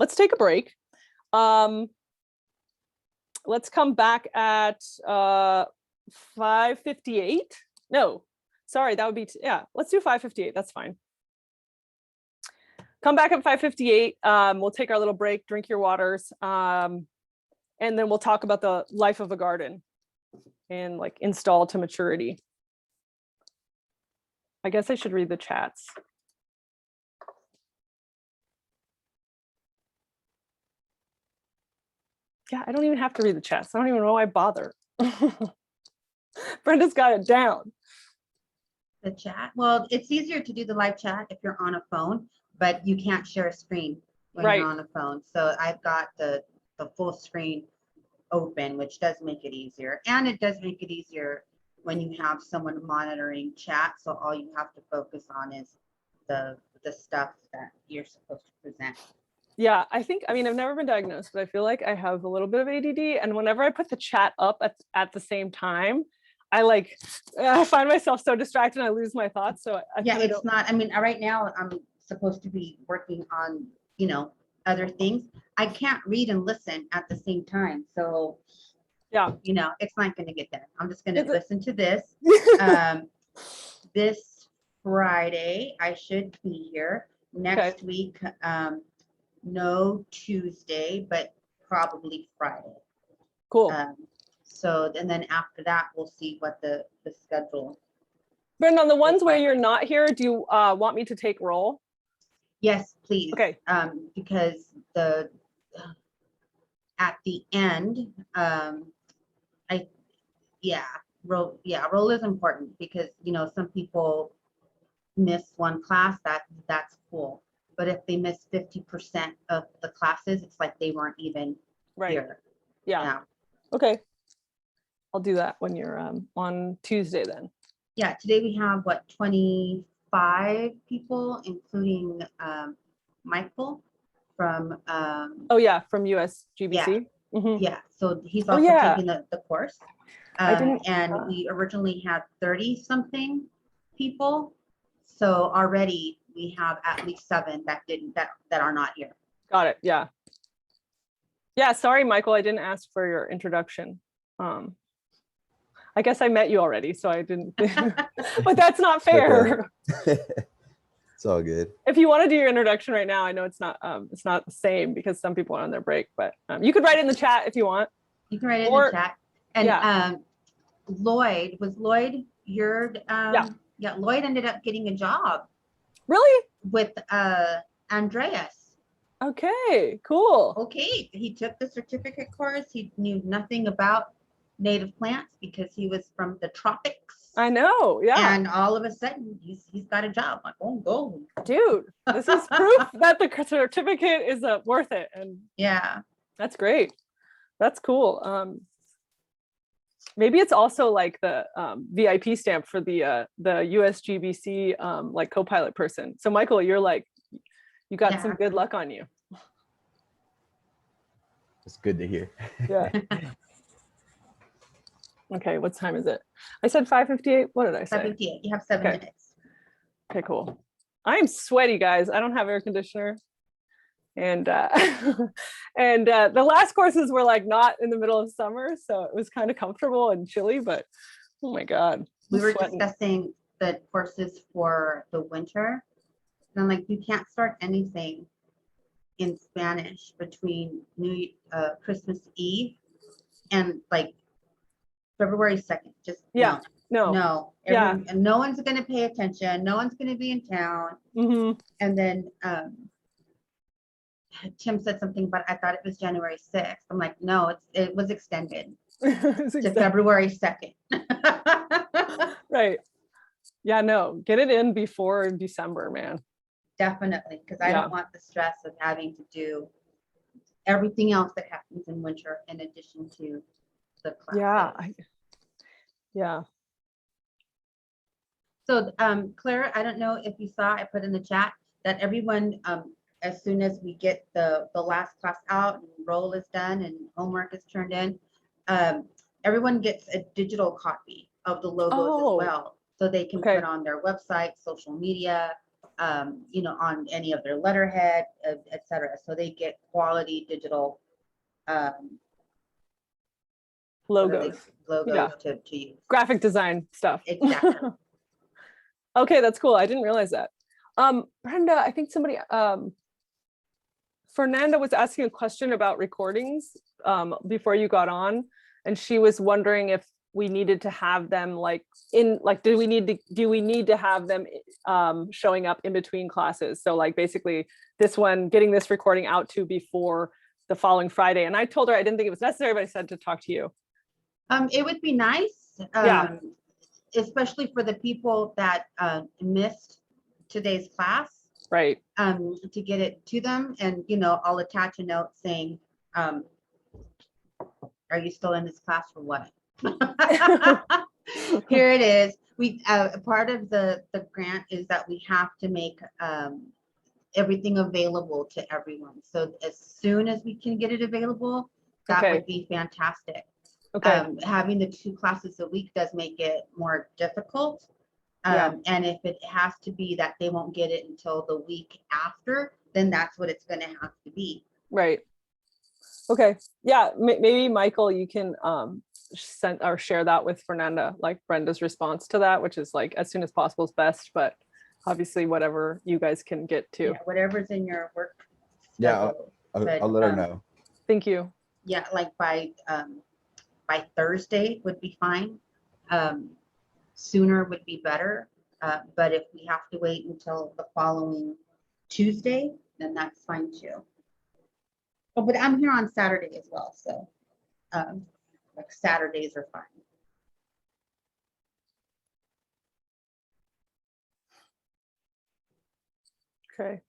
Let's take a break. Let's come back at 5:58. No, sorry, that would be, yeah, let's do 5:58. That's fine. Come back at 5:58. We'll take our little break, drink your waters, and then we'll talk about the life of a garden and like install to maturity. I guess I should read the chats. Yeah, I don't even have to read the chats. I don't even know why I bother. Brenda's got it down. The chat. Well, it's easier to do the live chat if you're on a phone, but you can't share a screen when you're on a phone. So I've got the full screen open, which does make it easier. And it does make it easier when you have someone monitoring chat. So all you have to focus on is the stuff that you're supposed to present. Yeah, I mean, I've never been diagnosed, but I feel like I have a little bit of ADD. And whenever I put the chat up at the same time, I find myself so distracted and I lose my thoughts. So I Yeah, kinda it's don't- not, I mean, right now I'm supposed to be working on, other things. I can't read and listen at the same time. So, yeah, it's not gonna get done. I'm just gonna Is it- listen to this. This Friday, I should be here. Next week, no Tuesday, but probably Friday. Cool. So, and then after that, we'll see what the schedule. Brenda, on the ones where you're not here, do you want me to take roll? Yes, please. Okay. Because at the end, roll is important because, some people miss one class, that's cool. But if they miss 50% of the classes, it's like they weren't even here. Yeah. Okay. I'll do that when you're on Tuesday then. Yeah, today we have 25 people, including Michael from Oh yeah, from USGBC. Yeah. Mhm. Yeah, so he's Oh, also yeah. taking the course. I didn't- And we originally had 30 something people. So already we have at least 7 that are not here. Got it. Yeah. Yeah. Sorry, Michael. I didn't ask for your introduction. I guess I met you already, so I didn't. But that's not fair. It's all good. If you want to do your introduction right now, I know it's not the same because some people are on their break, but you could write it in the chat if you want. You can write it in the chat. And Lloyd, was Lloyd your Lloyd ended up getting a job. Really? With Andreas. Okay, cool. Okay, he took the certificate course. He knew nothing about native plants because he was from the tropics. I know, yeah. And all of a sudden he's got a job. Like, oh, go. Dude, this is proof that the certificate is worth it. And yeah, that's great. That's cool. Maybe it's also like the VIP stamp for the USGBC like co-pilot person. So Michael, you're like, you got some good luck on you. It's good to hear. Yeah. Okay, what time is it? I said 5:58. What did I say? 5:58. You have 7 minutes. Okay, cool. I'm sweaty, guys. I don't have air conditioner. And and the last courses were like not in the middle of summer, so it was kind of comfortable and chilly, but oh my God. We were sweating. discussing the courses for the winter. And I'm like, you can't start anything in Spanish between Christmas Eve and like February 2nd. Just no. No. Yeah. And no one's going to pay attention. No one's going to be in town. Mm-hmm. And then Tim said something, but I thought it was January 6th. I'm like, no, it was extended to February 2nd. Right. Yeah, no, get it in before December, man. Definitely, because I don't want the stress of having to do everything else that happens in winter in addition to the classes. Yeah. So Claire, I don't know if you saw, I put in the chat that everyone, as soon as we get the last class out and roll is done and homework is turned in, everyone gets a digital copy of the logos as well. So they can put on their website, social media, on any of their letterhead, etc. So they get quality digital logos to use. Graphic design stuff. Exactly. Okay, that's cool. I didn't realize that. Brenda, I think somebody Fernanda was asking a question about recordings before you got on, and she was wondering if we needed to have them do we need to have them showing up in between classes? So like basically this one, getting this recording out to before the following Friday. And I told her I didn't think it was necessary, but I said to talk to you. It would be nice, especially for the people that missed today's class. Right. To get it to them, and I'll attach a note saying, are you still in this class or what? Here it is. We part of the grant is that we have to make everything available to everyone. So as soon as we can get it available, that would be fantastic. Okay. Having the 2 classes a week does make it more difficult. Yeah. And if it has to be that they won't get it until the week after, then that's what it's gonna have to be. Right. Okay. Yeah. Maybe Michael, you can send or share that with Fernanda, like Brenda's response to that, which is like as soon as possible is best, but obviously whatever you guys can get to. Yeah, whatever's in your work Yeah, schedule. I'll But, let her know. Thank you. Yeah, like by Thursday would be fine. Sooner would be better. But if we have to wait until the following Tuesday, then that's fine too. Oh, but I'm here on Saturday as well, so like Saturdays are fine. Okay.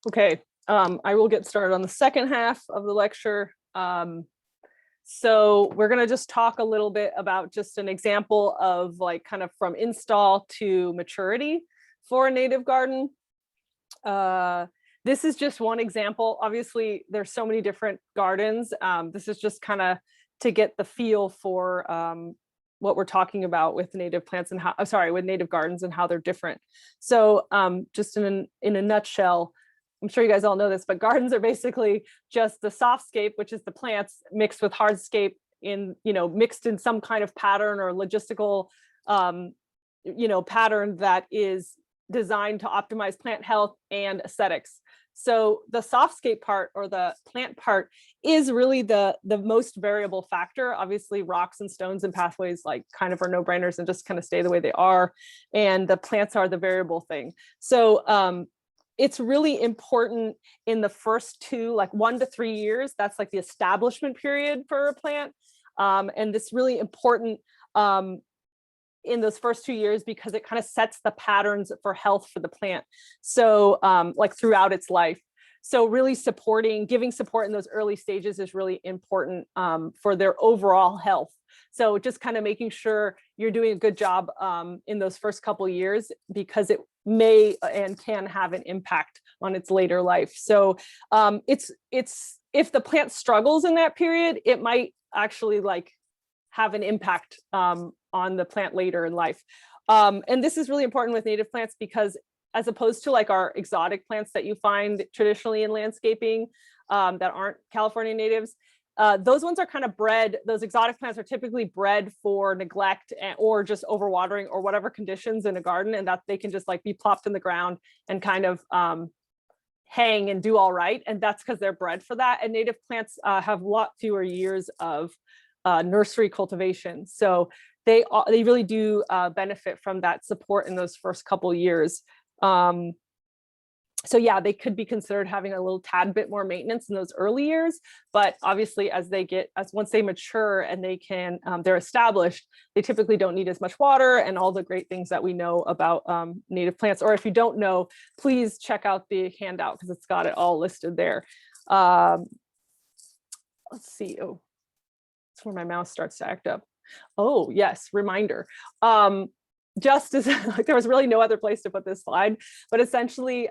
Okay, I will get started on the second half of the lecture. So we're gonna just talk a little bit about just an example of like kind of from install to maturity for a native garden. This is just one example. Obviously, there's so many different gardens. This is just kind of to get the feel for what we're talking about with native plants and how, with native gardens and how they're different. So just in a nutshell, I'm sure you guys all know this, but gardens are basically just the softscape, which is the plants mixed with hardscape mixed in some kind of pattern or logistical, pattern that is designed to optimize plant health and aesthetics. So the softscape part or the plant part is really the most variable factor. Obviously rocks and stones and pathways like kind of are no-brainers and just kind of stay the way they are. And the plants are the variable thing. So it's really important in the first two, like 1 to 3 years, that's like the establishment period for a plant. And it's really important in those first 2 years because it kind of sets the patterns for health for the plant. So like throughout its life. So really giving support in those early stages is really important for their overall health. So just kind of making sure you're doing a good job in those first couple of years because it may and can have an impact on its later life. So it's if the plant struggles in that period, it might actually like have an impact on the plant later in life. And this is really important with native plants because as opposed to like our exotic plants that you find traditionally in landscaping that aren't California natives, those ones are kind of bred, those exotic plants are typically bred for neglect or just overwatering or whatever conditions in a garden, and that they can just like be plopped in the ground and kind of hang and do all right. And that's because they're bred for that. And native plants have a lot fewer years of nursery cultivation. So they really do benefit from that support in those first couple years. So yeah, they could be considered having a little tad bit more maintenance in those early years, but obviously once they mature and they're established, they typically don't need as much water and all the great things that we know about native plants. Or if you don't know, please check out the handout because it's got it all listed there. Let's see. Oh, that's where my mouse starts to act up. Oh yes, reminder. Just as like there was really no other place to put this slide, but essentially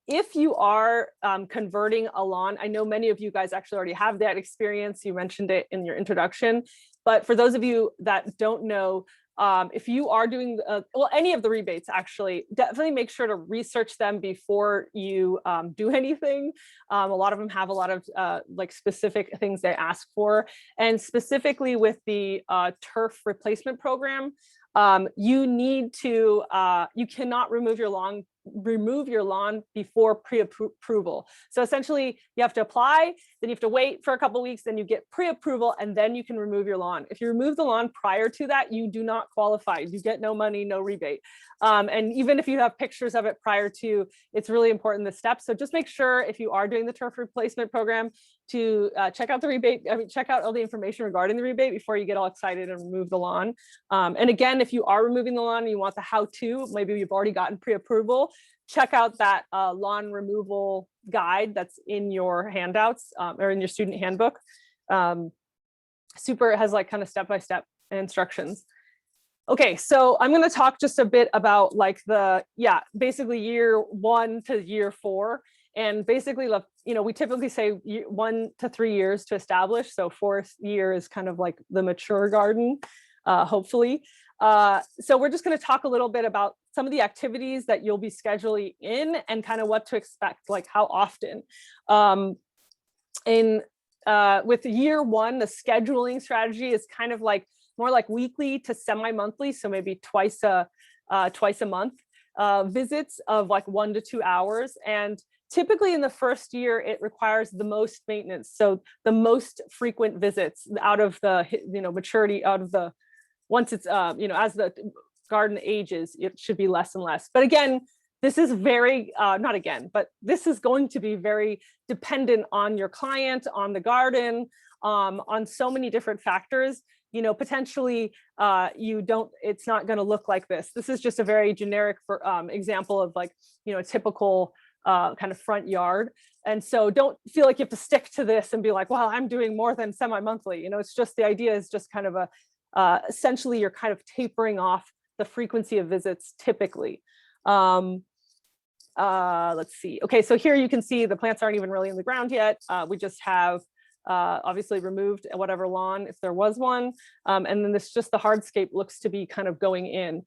if you are converting a lawn, I know many of you guys actually already have that experience, you mentioned it in your introduction, but for those of you that don't know, if you are doing well, any of the rebates, actually definitely make sure to research them before you do anything. A lot of them have a lot of like specific things they ask for, and specifically with the turf replacement program, you need to you cannot remove your lawn before pre-approval. So essentially you have to apply, then you have to wait for a couple of weeks, then you get pre-approval, and then you can remove your lawn. If you remove the lawn prior to that, you do not qualify. You get no money, no rebate. And even if you have pictures of it prior to, it's really important, the steps. So just make sure if you are doing the turf replacement program to check out the rebate, check out all the information regarding the rebate before you get all excited and remove the lawn. And again, if you are removing the lawn and you want the how-to, maybe you've already gotten pre-approval, check out that lawn removal guide that's in your handouts or in your student handbook. It has like kind of step-by-step instructions. Okay, so I'm going to talk just a bit about like basically year 1 to year 4. And basically, we typically say 1 to 3 years to establish. So 4th year is kind of like the mature garden, hopefully. So we're just going to talk a little bit about some of the activities that you'll be scheduling in and kind of what to expect, like how often. With year 1, the scheduling strategy is kind of like more like weekly to semi-monthly, so maybe twice a month visits of like 1 to 2 hours. And typically in the first year, it requires the most maintenance, so the most frequent visits out of the maturity, once it's as the garden ages, it should be less and less. But again, this is this is going to be very dependent on your client, on the garden, on so many different factors. Potentially it's not going to look like this. This is just a very generic example of like, a typical kind of front yard. And so don't feel like you have to stick to this and be like, well, I'm doing more than semi-monthly. It's just, the idea is just kind of essentially you're kind of tapering off the frequency of visits typically. Let's see. Okay, so here you can see the plants aren't even really in the ground yet. We just have obviously removed whatever lawn, if there was one. And then this just the hardscape looks to be kind of going in.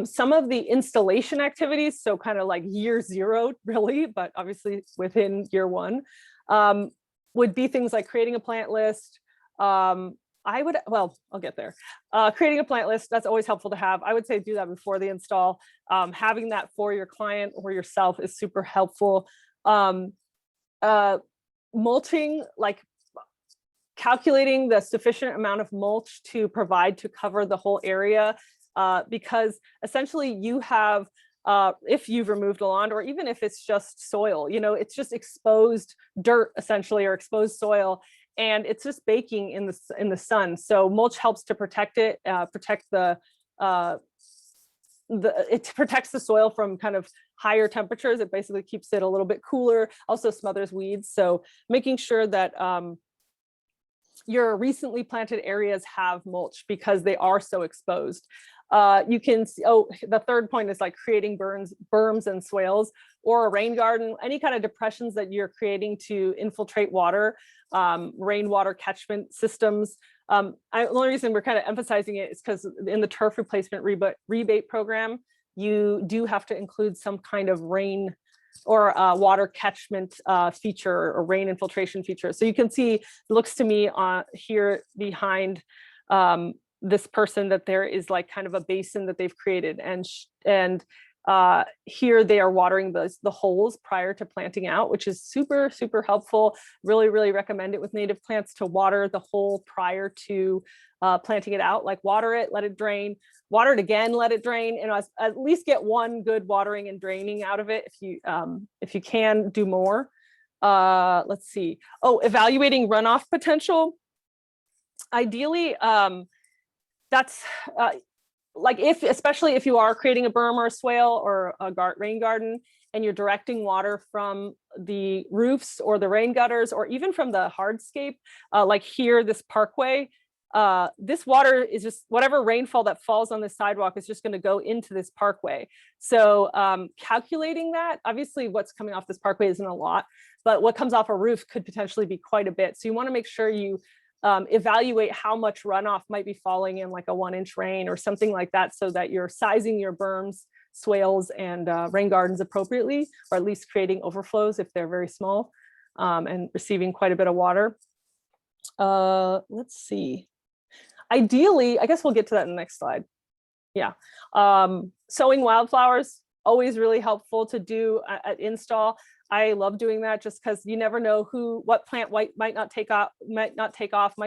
Some of the installation activities, so kind of like year 0 really, but obviously within year 1, would be things like creating a plant list. I'll get there. Creating a plant list, that's always helpful to have. I would say do that before the install. Having that for your client or yourself is super helpful. Mulching, like calculating the sufficient amount of mulch to provide to cover the whole area, because essentially you have, if you've removed a lawn, or even if it's just soil, it's just exposed dirt essentially, or exposed soil, and it's just baking in the sun. So mulch helps to protect it, it protects the soil from kind of higher temperatures. It basically keeps it a little bit cooler, also smothers weeds. So making sure that your recently planted areas have mulch because they are so exposed. You can see, the third point is like creating berms and swales, or a rain garden, any kind of depressions that you're creating to infiltrate water, rainwater catchment systems. The only reason we're kind of emphasizing it is because in the turf replacement rebate program, you do have to include some kind of rain or water catchment feature or rain infiltration feature. So you can see, it looks to me here behind this person that there is like kind of a basin that they've created, and here they are watering the holes prior to planting out, which is super, super helpful. Really, really recommend it with native plants to water the hole prior to planting it out. Like water it, let it drain, water it again, let it drain, and at least get one good watering and draining out of it. If you can do more. Let's see. Evaluating runoff potential. Ideally, that's like especially if you are creating a berm or a swale or a rain garden, and you're directing water from the roofs or the rain gutters, or even from the hardscape, like here, this parkway, this water is just whatever rainfall that falls on the sidewalk is just going to go into this parkway. So calculating that, obviously what's coming off this parkway isn't a lot, but what comes off a roof could potentially be quite a bit. So you want to make sure you evaluate how much runoff might be falling in like a 1-inch rain or something like that, so that you're sizing your berms, swales, and rain gardens appropriately, or at least creating overflows if they're very small and receiving quite a bit of water. Let's see. Ideally, I guess we'll get to that in the next slide. Yeah. Sowing wildflowers, always really helpful to do at install. I love doing that just because you never know what plant might not take off, might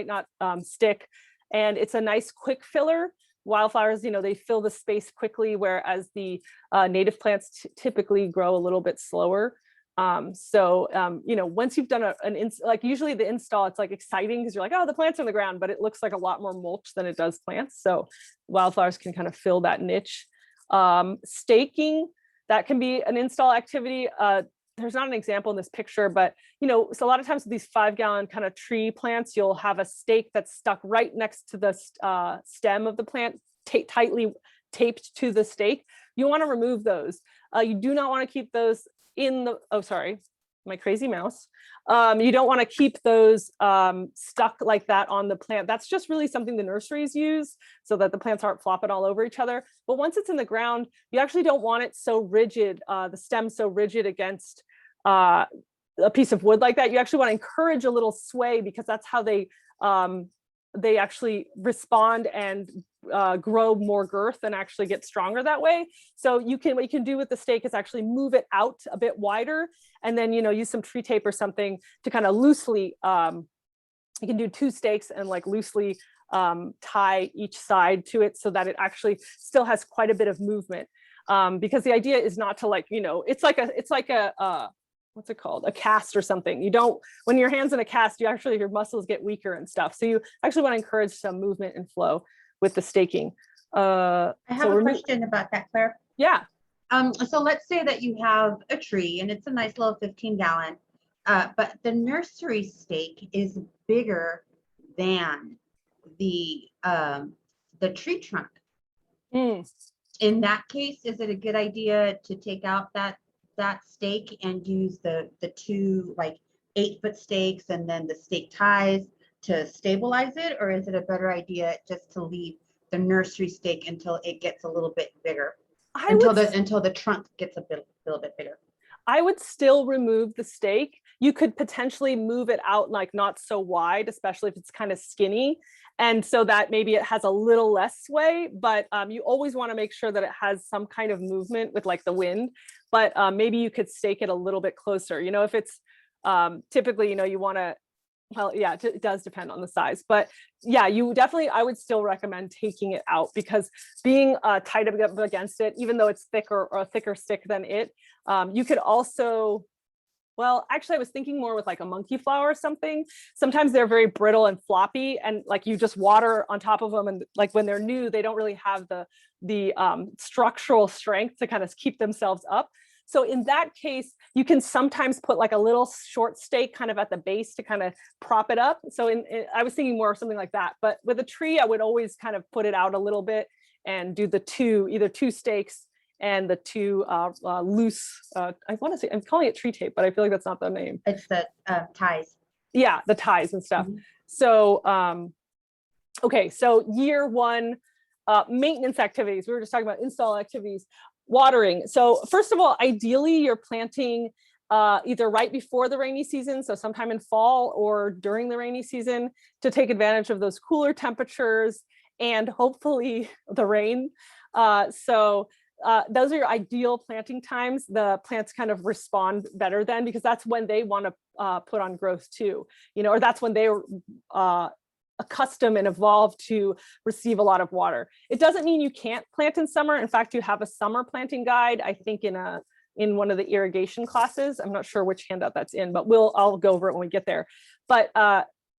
not stick. And it's a nice quick filler. Wildflowers, they fill the space quickly, whereas the native plants typically grow a little bit slower. Once you've done like usually the install, it's like exciting because you're like, oh, the plants are on the ground, but it looks like a lot more mulch than it does plants. So wildflowers can kind of fill that niche. Staking, that can be an install activity. There's not an example in this picture, but so a lot of times with these 5-gallon kind of tree plants, you'll have a stake that's stuck right next to the stem of the plant, tightly taped to the stake. You want to remove those. You do not want to keep those in the, oh, sorry, my crazy mouse. You don't want to keep those stuck like that on the plant. That's just really something the nurseries use so that the plants aren't flopping all over each other. But once it's in the ground, you actually don't want it so rigid, the stem so rigid against a piece of wood like that. You actually want to encourage a little sway, because that's how they actually respond and grow more girth and actually get stronger that way. So what you can do with the stake is actually move it out a bit wider, and then use some tree tape or something to kind of loosely, you can do 2 stakes and like loosely tie each side to it so that it actually still has quite a bit of movement. Because the idea is not to like, it's like a what's it called? A cast or something. You don't, when your hand's in a cast, your muscles get weaker and stuff. So you actually want to encourage some movement and flow with the staking. I have a question about that, Claire. Yeah. So let's say that you have a tree and it's a nice little 15-gallon, but the nursery stake is bigger than the tree trunk. In that case, is it a good idea to take out that stake and use the 2 like 8-foot stakes and then the stake ties to stabilize it? Or is it a better idea just to leave the nursery stake until it gets a little bit bigger? Until the trunk gets a little bit bigger. I would still remove the stake. You could potentially move it out like not so wide, especially if it's kind of skinny. And so that maybe it has a little less sway, but you always want to make sure that it has some kind of movement with like the wind. but maybe you could stake it a little bit closer. You know, if it's typically, you know, you want to, well, yeah, it does depend on the size, but yeah, you definitely, I would still recommend taking it out, because being tight up against it, even though it's thicker or a thicker stick than it, you could also, well, actually I was thinking more with like a monkey flower or something. Sometimes they're very brittle and floppy, and like you just water on top of them, and like when they're new, they don't really have the structural strength to kind of keep themselves up. So in that case, you can sometimes put like a little short stake kind of at the base to kind of prop it up. So I was thinking more of something like that, but with a tree, I would always kind of put it out a little bit and do either two stakes and the two loose, I want to say, I'm calling it tree tape, but I feel like that's not the name. It's the ties. Yeah, the ties and stuff. So, okay, so year one, maintenance activities. We were just talking about install activities. Watering. So first of all, ideally you're planting either right before the rainy season, so sometime in fall, or during the rainy season, to take advantage of those cooler temperatures and hopefully the rain. So those are your ideal planting times. The plants kind of respond better then, because that's when they want to put on growth too, you know, or that's when they're accustomed and evolved to receive a lot of water. It doesn't mean you can't plant in summer. In fact, you have a summer planting guide, I think in one of the irrigation classes. I'm not sure which handout that's in, but I'll go over it when we get there. But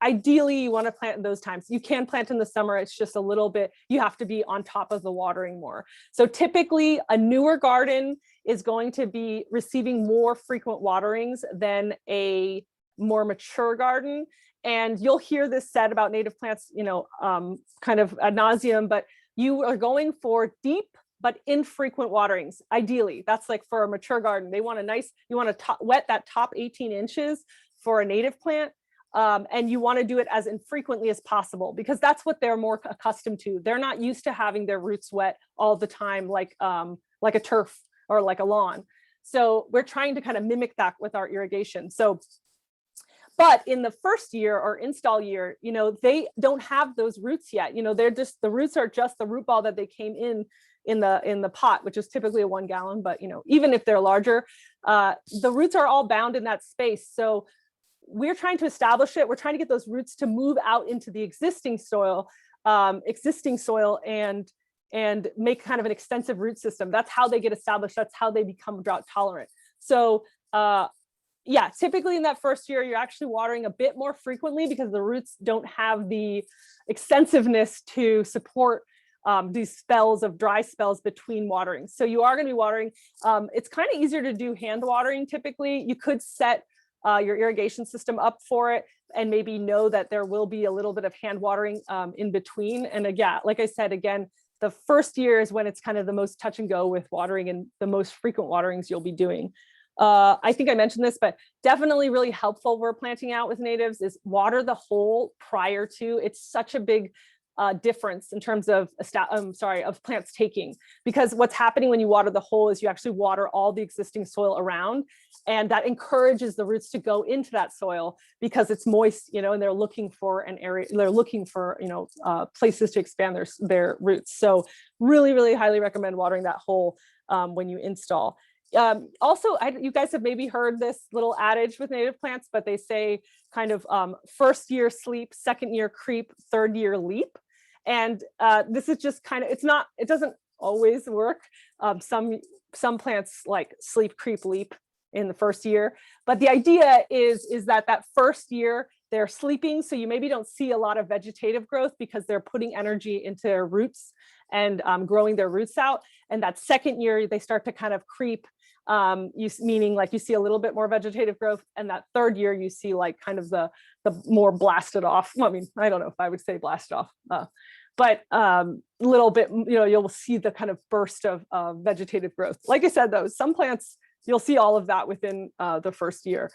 ideally you want to plant in those times. You can plant in the summer. It's just a little bit, you have to be on top of the watering more. So typically a newer garden is going to be receiving more frequent waterings than a more mature garden. And you'll hear this said about native plants, you know, kind of ad nauseum, but you are going for deep but infrequent waterings. Ideally, that's like for a mature garden. They want a nice, you want to wet that top 18 inches for a native plant. And you want to do it as infrequently as possible, because that's what they're more accustomed to. They're not used to having their roots wet all the time, like a turf or like a lawn. So we're trying to kind of mimic that with our irrigation. So, but in the first year or install year, you know, they don't have those roots yet. You know, they're just, the roots are just the root ball that they came in the pot, which is typically a 1 gallon, but you know, even if they're larger, the roots are all bound in that space. So we're trying to establish it. We're trying to get those roots to move out into the existing soil and make kind of an extensive root system. That's how they get established. That's how they become drought tolerant. So yeah, typically in that first year, you're actually watering a bit more frequently because the roots don't have the extensiveness to support these spells of dry spells between watering. So you are going to be watering. It's kind of easier to do hand watering typically. You could set your irrigation system up for it and maybe know that there will be a little bit of hand watering in between. And again, like I said, again, the first year is when it's kind of the most touch and go with watering and the most frequent waterings you'll be doing. I think I mentioned this, but definitely really helpful we're planting out with natives is water the hole prior to. It's such a big difference in terms of of plants taking, because what's happening when you water the hole is you actually water all the existing soil around, and that encourages the roots to go into that soil because it's moist, you know, and they're looking for an area, they're looking for, you know, places to expand their roots. So really, really highly recommend watering that hole when you install. Also, you guys have maybe heard this little adage with native plants, but they say kind of first year sleep, second year creep, third year leap. And this is just kind of, it doesn't always work. Some plants like sleep, creep, leap in the first year. But the idea is that first year they're sleeping. So you maybe don't see a lot of vegetative growth because they're putting energy into their roots and growing their roots out. And that second year they start to kind of creep, meaning like you see a little bit more vegetative growth. And that third year you see like kind of the more blasted off. Well, I mean, I don't know if I would say blasted off, but a little bit, you know, you'll see the kind of burst of vegetative growth. Like I said, though, some plants, you'll see all of that within the first year.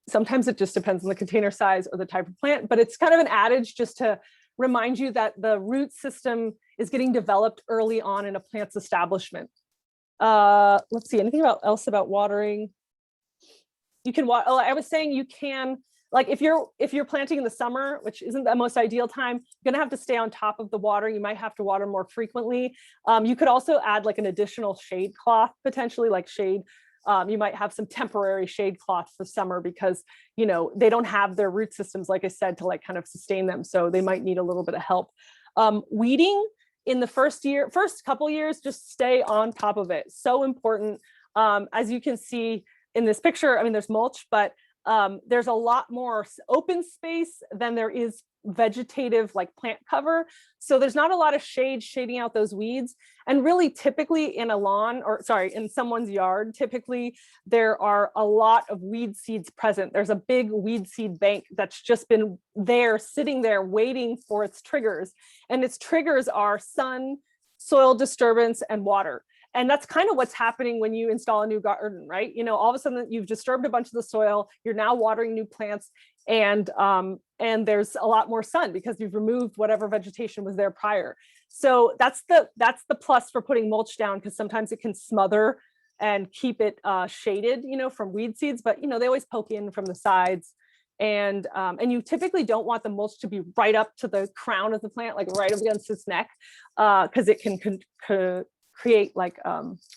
Sometimes it just depends on the container size or the type of plant, but it's kind of an adage just to remind you that the root system is getting developed early on in a plant's establishment. Let's see, anything else about watering? You can water, I was saying you can like if you're planting in the summer, which isn't the most ideal time, you're gonna have to stay on top of the water. You might have to water more frequently. You could also add like an additional shade cloth, potentially like shade. You might have some temporary shade cloth for summer because, you know, they don't have their root systems, like I said, to like kind of sustain them. So they might need a little bit of help. Weeding in the first couple years, just stay on top of it. So important. As you can see in this picture, I mean, there's mulch, but there's a lot more open space than there is vegetative like plant cover. So there's not a lot of shade shading out those weeds. And really typically in a lawn, or sorry, in someone's yard, typically there are a lot of weed seeds present. There's a big weed seed bank that's just been there, sitting there waiting for its triggers. And its triggers are sun, soil disturbance, and water. And that's kind of what's happening when you install a new garden, right? You know, all of a sudden you've disturbed a bunch of the soil, you're now watering new plants, and there's a lot more sun because you've removed whatever vegetation was there prior. So that's the plus for putting mulch down, because sometimes it can smother and keep it shaded, you know, from weed seeds, but you know, they always poke in from the sides. And you typically don't want the mulch to be right up to the crown of the plant, like right up against its neck, because it can create like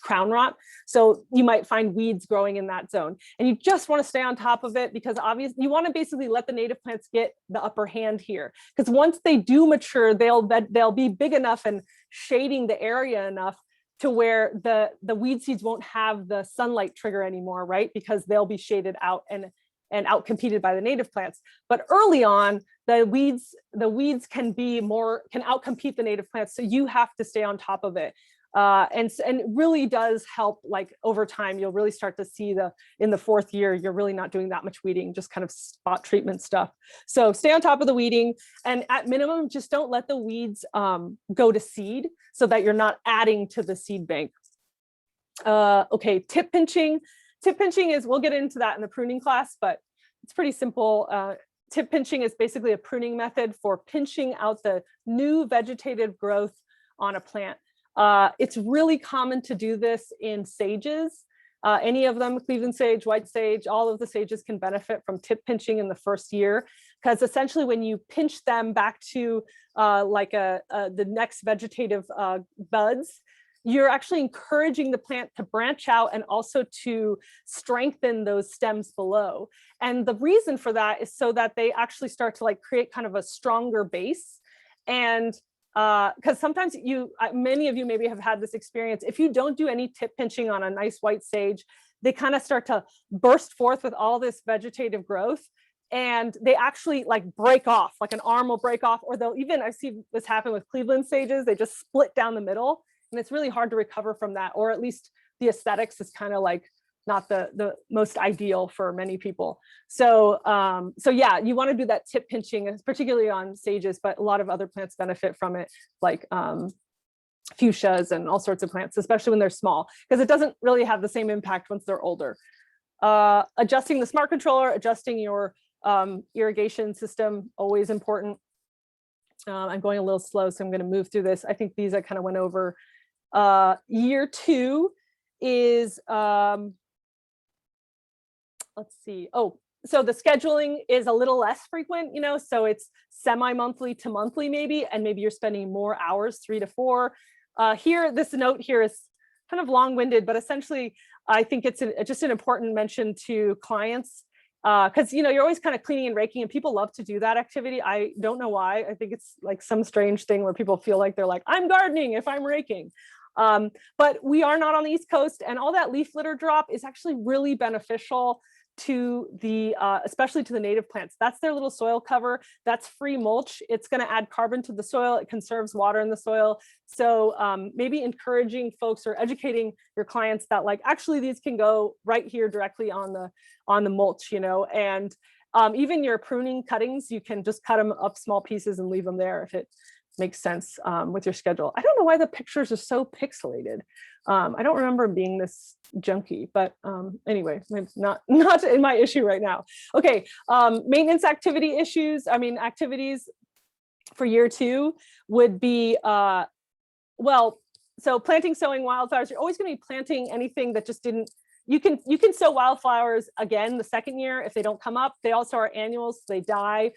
crown rot. So you might find weeds growing in that zone, and you just want to stay on top of it, because obviously you want to basically let the native plants get the upper hand here, because once they do mature, they'll be big enough and shading the area enough to where the weed seeds won't have the sunlight trigger anymore, right? Because they'll be shaded out and outcompeted by the native plants. But early on, the weeds can outcompete the native plants. So you have to stay on top of it. And it really does help, like over time, you'll really start to see in the 4th year, you're really not doing that much weeding, just kind of spot treatment stuff. So stay on top of the weeding, and at minimum, just don't let the weeds go to seed, so that you're not adding to the seed bank. Okay, tip pinching. Tip pinching is, we'll get into that in the pruning class, but it's pretty simple. Tip pinching is basically a pruning method for pinching out the new vegetative growth on a plant. It's really common to do this in sages. Any of them, Cleveland sage, white sage, all of the sages can benefit from tip pinching in the 1st year, because essentially when you pinch them back to the next vegetative buds, you're actually encouraging the plant to branch out and also to strengthen those stems below. And the reason for that is so that they actually start to like create kind of a stronger base. And because sometimes many of you maybe have had this experience, if you don't do any tip pinching on a nice white sage, they kind of start to burst forth with all this vegetative growth, and they actually like break off, like an arm will break off, or I've seen this happen with Cleveland sages, they just split down the middle, and it's really hard to recover from that, or at least the aesthetics is kind of like not the most ideal for many people. So yeah, you want to do that tip pinching, particularly on sages, but a lot of other plants benefit from it, like fuchsias and all sorts of plants, especially when they're small, because it doesn't really have the same impact once they're older. Adjusting the smart controller, adjusting your irrigation system, always important. I'm going a little slow, so I'm going to move through this. I think these I kind of went over. Year 2 is, let's see. Oh, so the scheduling is a little less frequent, you know, so it's semi-monthly to monthly maybe, and maybe you're spending more hours, 3 to 4. Here, this note here is kind of long-winded, but essentially, I think it's just an important mention to clients, because, you know, you're always kind of cleaning and raking, and people love to do that activity. I don't know why. I think it's like some strange thing where people feel like they're like, I'm gardening if I'm raking. But we are not on the East Coast, and all that leaf litter drop is actually really beneficial to the especially to the native plants. That's their little soil cover. That's free mulch. It's going to add carbon to the soil. It conserves water in the soil. So maybe encouraging folks or educating your clients that like actually these can go right here directly on the mulch, you know. And even your pruning cuttings, you can just cut them up small pieces and leave them there if it makes sense with your schedule. I don't know why the pictures are so pixelated. I don't remember being this junky, but anyway, not in my issue right now. Okay, maintenance activity issues. I mean, activities for year 2 would be, well, so planting, sowing wildflowers. You're always going to be planting anything that just didn't you can sow wildflowers again the second year if they don't come up. They also are annuals, so they die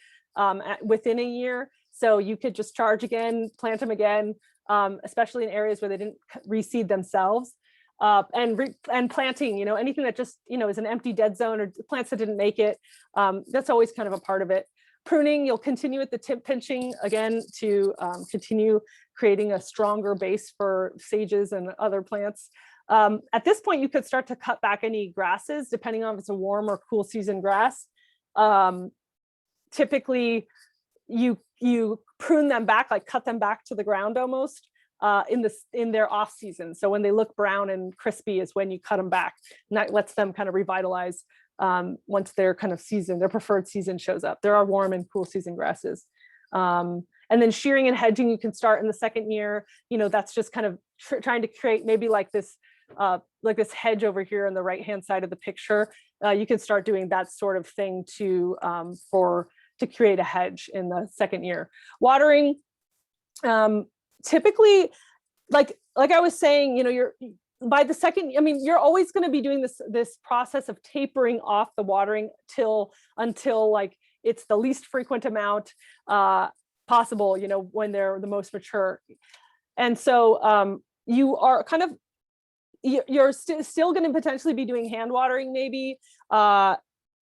within a year. So you could just charge again, plant them again, especially in areas where they didn't reseed themselves. And planting, anything that just, is an empty dead zone or plants that didn't make it. That's always kind of a part of it. Pruning, you'll continue with the tip pinching again to continue creating a stronger base for sages and other plants. At this point, you could start to cut back any grasses, depending on if it's a warm or cool season grass. Typically, you prune them back, like cut them back to the ground almost in their off season. So when they look brown and crispy is when you cut them back, and that lets them kind of revitalize once their kind of season, their preferred season shows up. There are warm and cool season grasses. And then shearing and hedging, you can start in the second year. That's just kind of trying to create maybe like this hedge over here on the right-hand side of the picture. You can start doing that sort of thing to create a hedge in the second year. Watering, typically, like I was saying, you're by the second, you're always going to be doing this process of tapering off the watering until like it's the least frequent amount possible, when they're the most mature. And so you are kind of, you're still going to potentially be doing hand watering maybe, but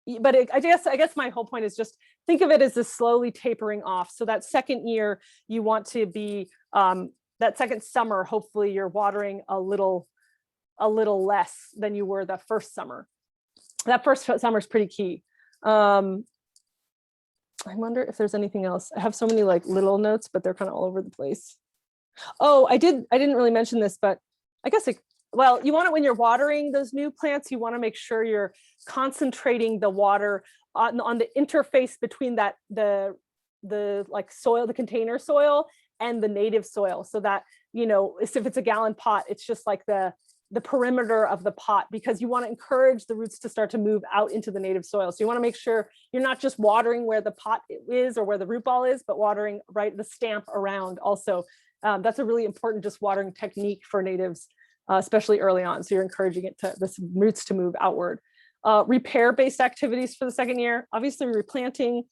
I guess my whole point is just think of it as this slowly tapering off. So that second year you want to be, that second summer, hopefully you're watering a little less than you were the first summer. That first summer is pretty key. I wonder if there's anything else. I have so many like little notes, but they're kind of all over the place. Oh, I didn't really mention this, but I guess you want it when you're watering those new plants, you want to make sure you're concentrating the water on the interface between the like soil, the container soil and the native soil, so that, if it's a gallon pot, it's just like the perimeter of the pot, because you want to encourage the roots to start to move out into the native soil. So you want to make sure you're not just watering where the pot is or where the root ball is, but watering right the stamp around also. That's a really important just watering technique for natives, especially early on. So you're encouraging the roots to move outward. Repair-based activities for the second year, obviously replanting.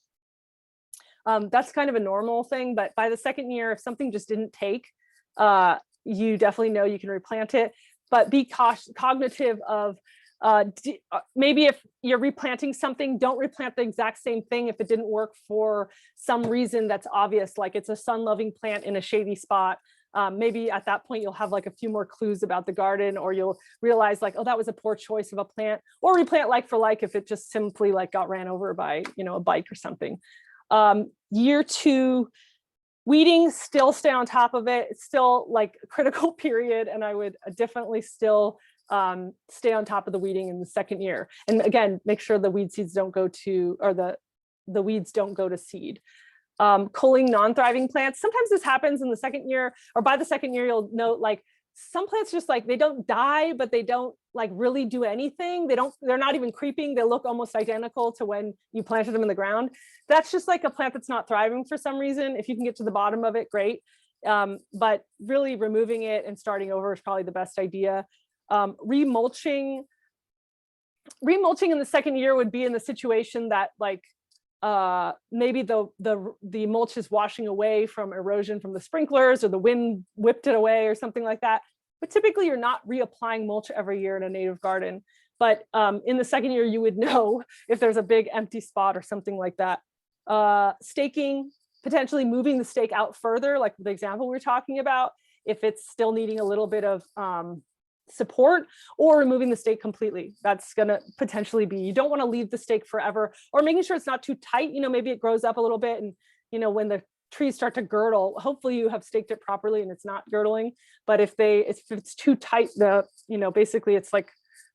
That's kind of a normal thing, but by the second year, if something just didn't take, you definitely know you can replant it. But be cognitive of maybe if you're replanting something, don't replant the exact same thing if it didn't work for some reason that's obvious, like it's a sun-loving plant in a shady spot. Maybe at that point you'll have like a few more clues about the garden, or you'll realize like, oh, that was a poor choice of a plant, or replant like for like if it just simply like got ran over by a bike or something. Year 2, weeding, still stay on top of it. It's still like a critical period, and I would definitely still stay on top of the weeding in the second year. And again, make sure the weed seeds don't go to, or the weeds don't go to seed. Culling non-thriving plants. Sometimes this happens in the second year, or by the second year, you'll note like some plants just like, they don't die, but they don't like really do anything. They're not even creeping. They look almost identical to when you planted them in the ground. That's just like a plant that's not thriving for some reason. If you can get to the bottom of it, great. But really removing it and starting over is probably the best idea. Remulching in the second year would be in the situation that like, maybe the mulch is washing away from erosion from the sprinklers, or the wind whipped it away or something like that. But typically you're not reapplying mulch every year in a native garden. But in the second year, you would know if there's a big empty spot or something like that. Staking, potentially moving the stake out further, like the example we were talking about, if it's still needing a little bit of support, or removing the stake completely. That's going to potentially be, you don't want to leave the stake forever, or making sure it's not too tight. Maybe it grows up a little bit, and when the trees start to girdle, hopefully you have staked it properly and it's not girdling. But if it's too tight, basically it's like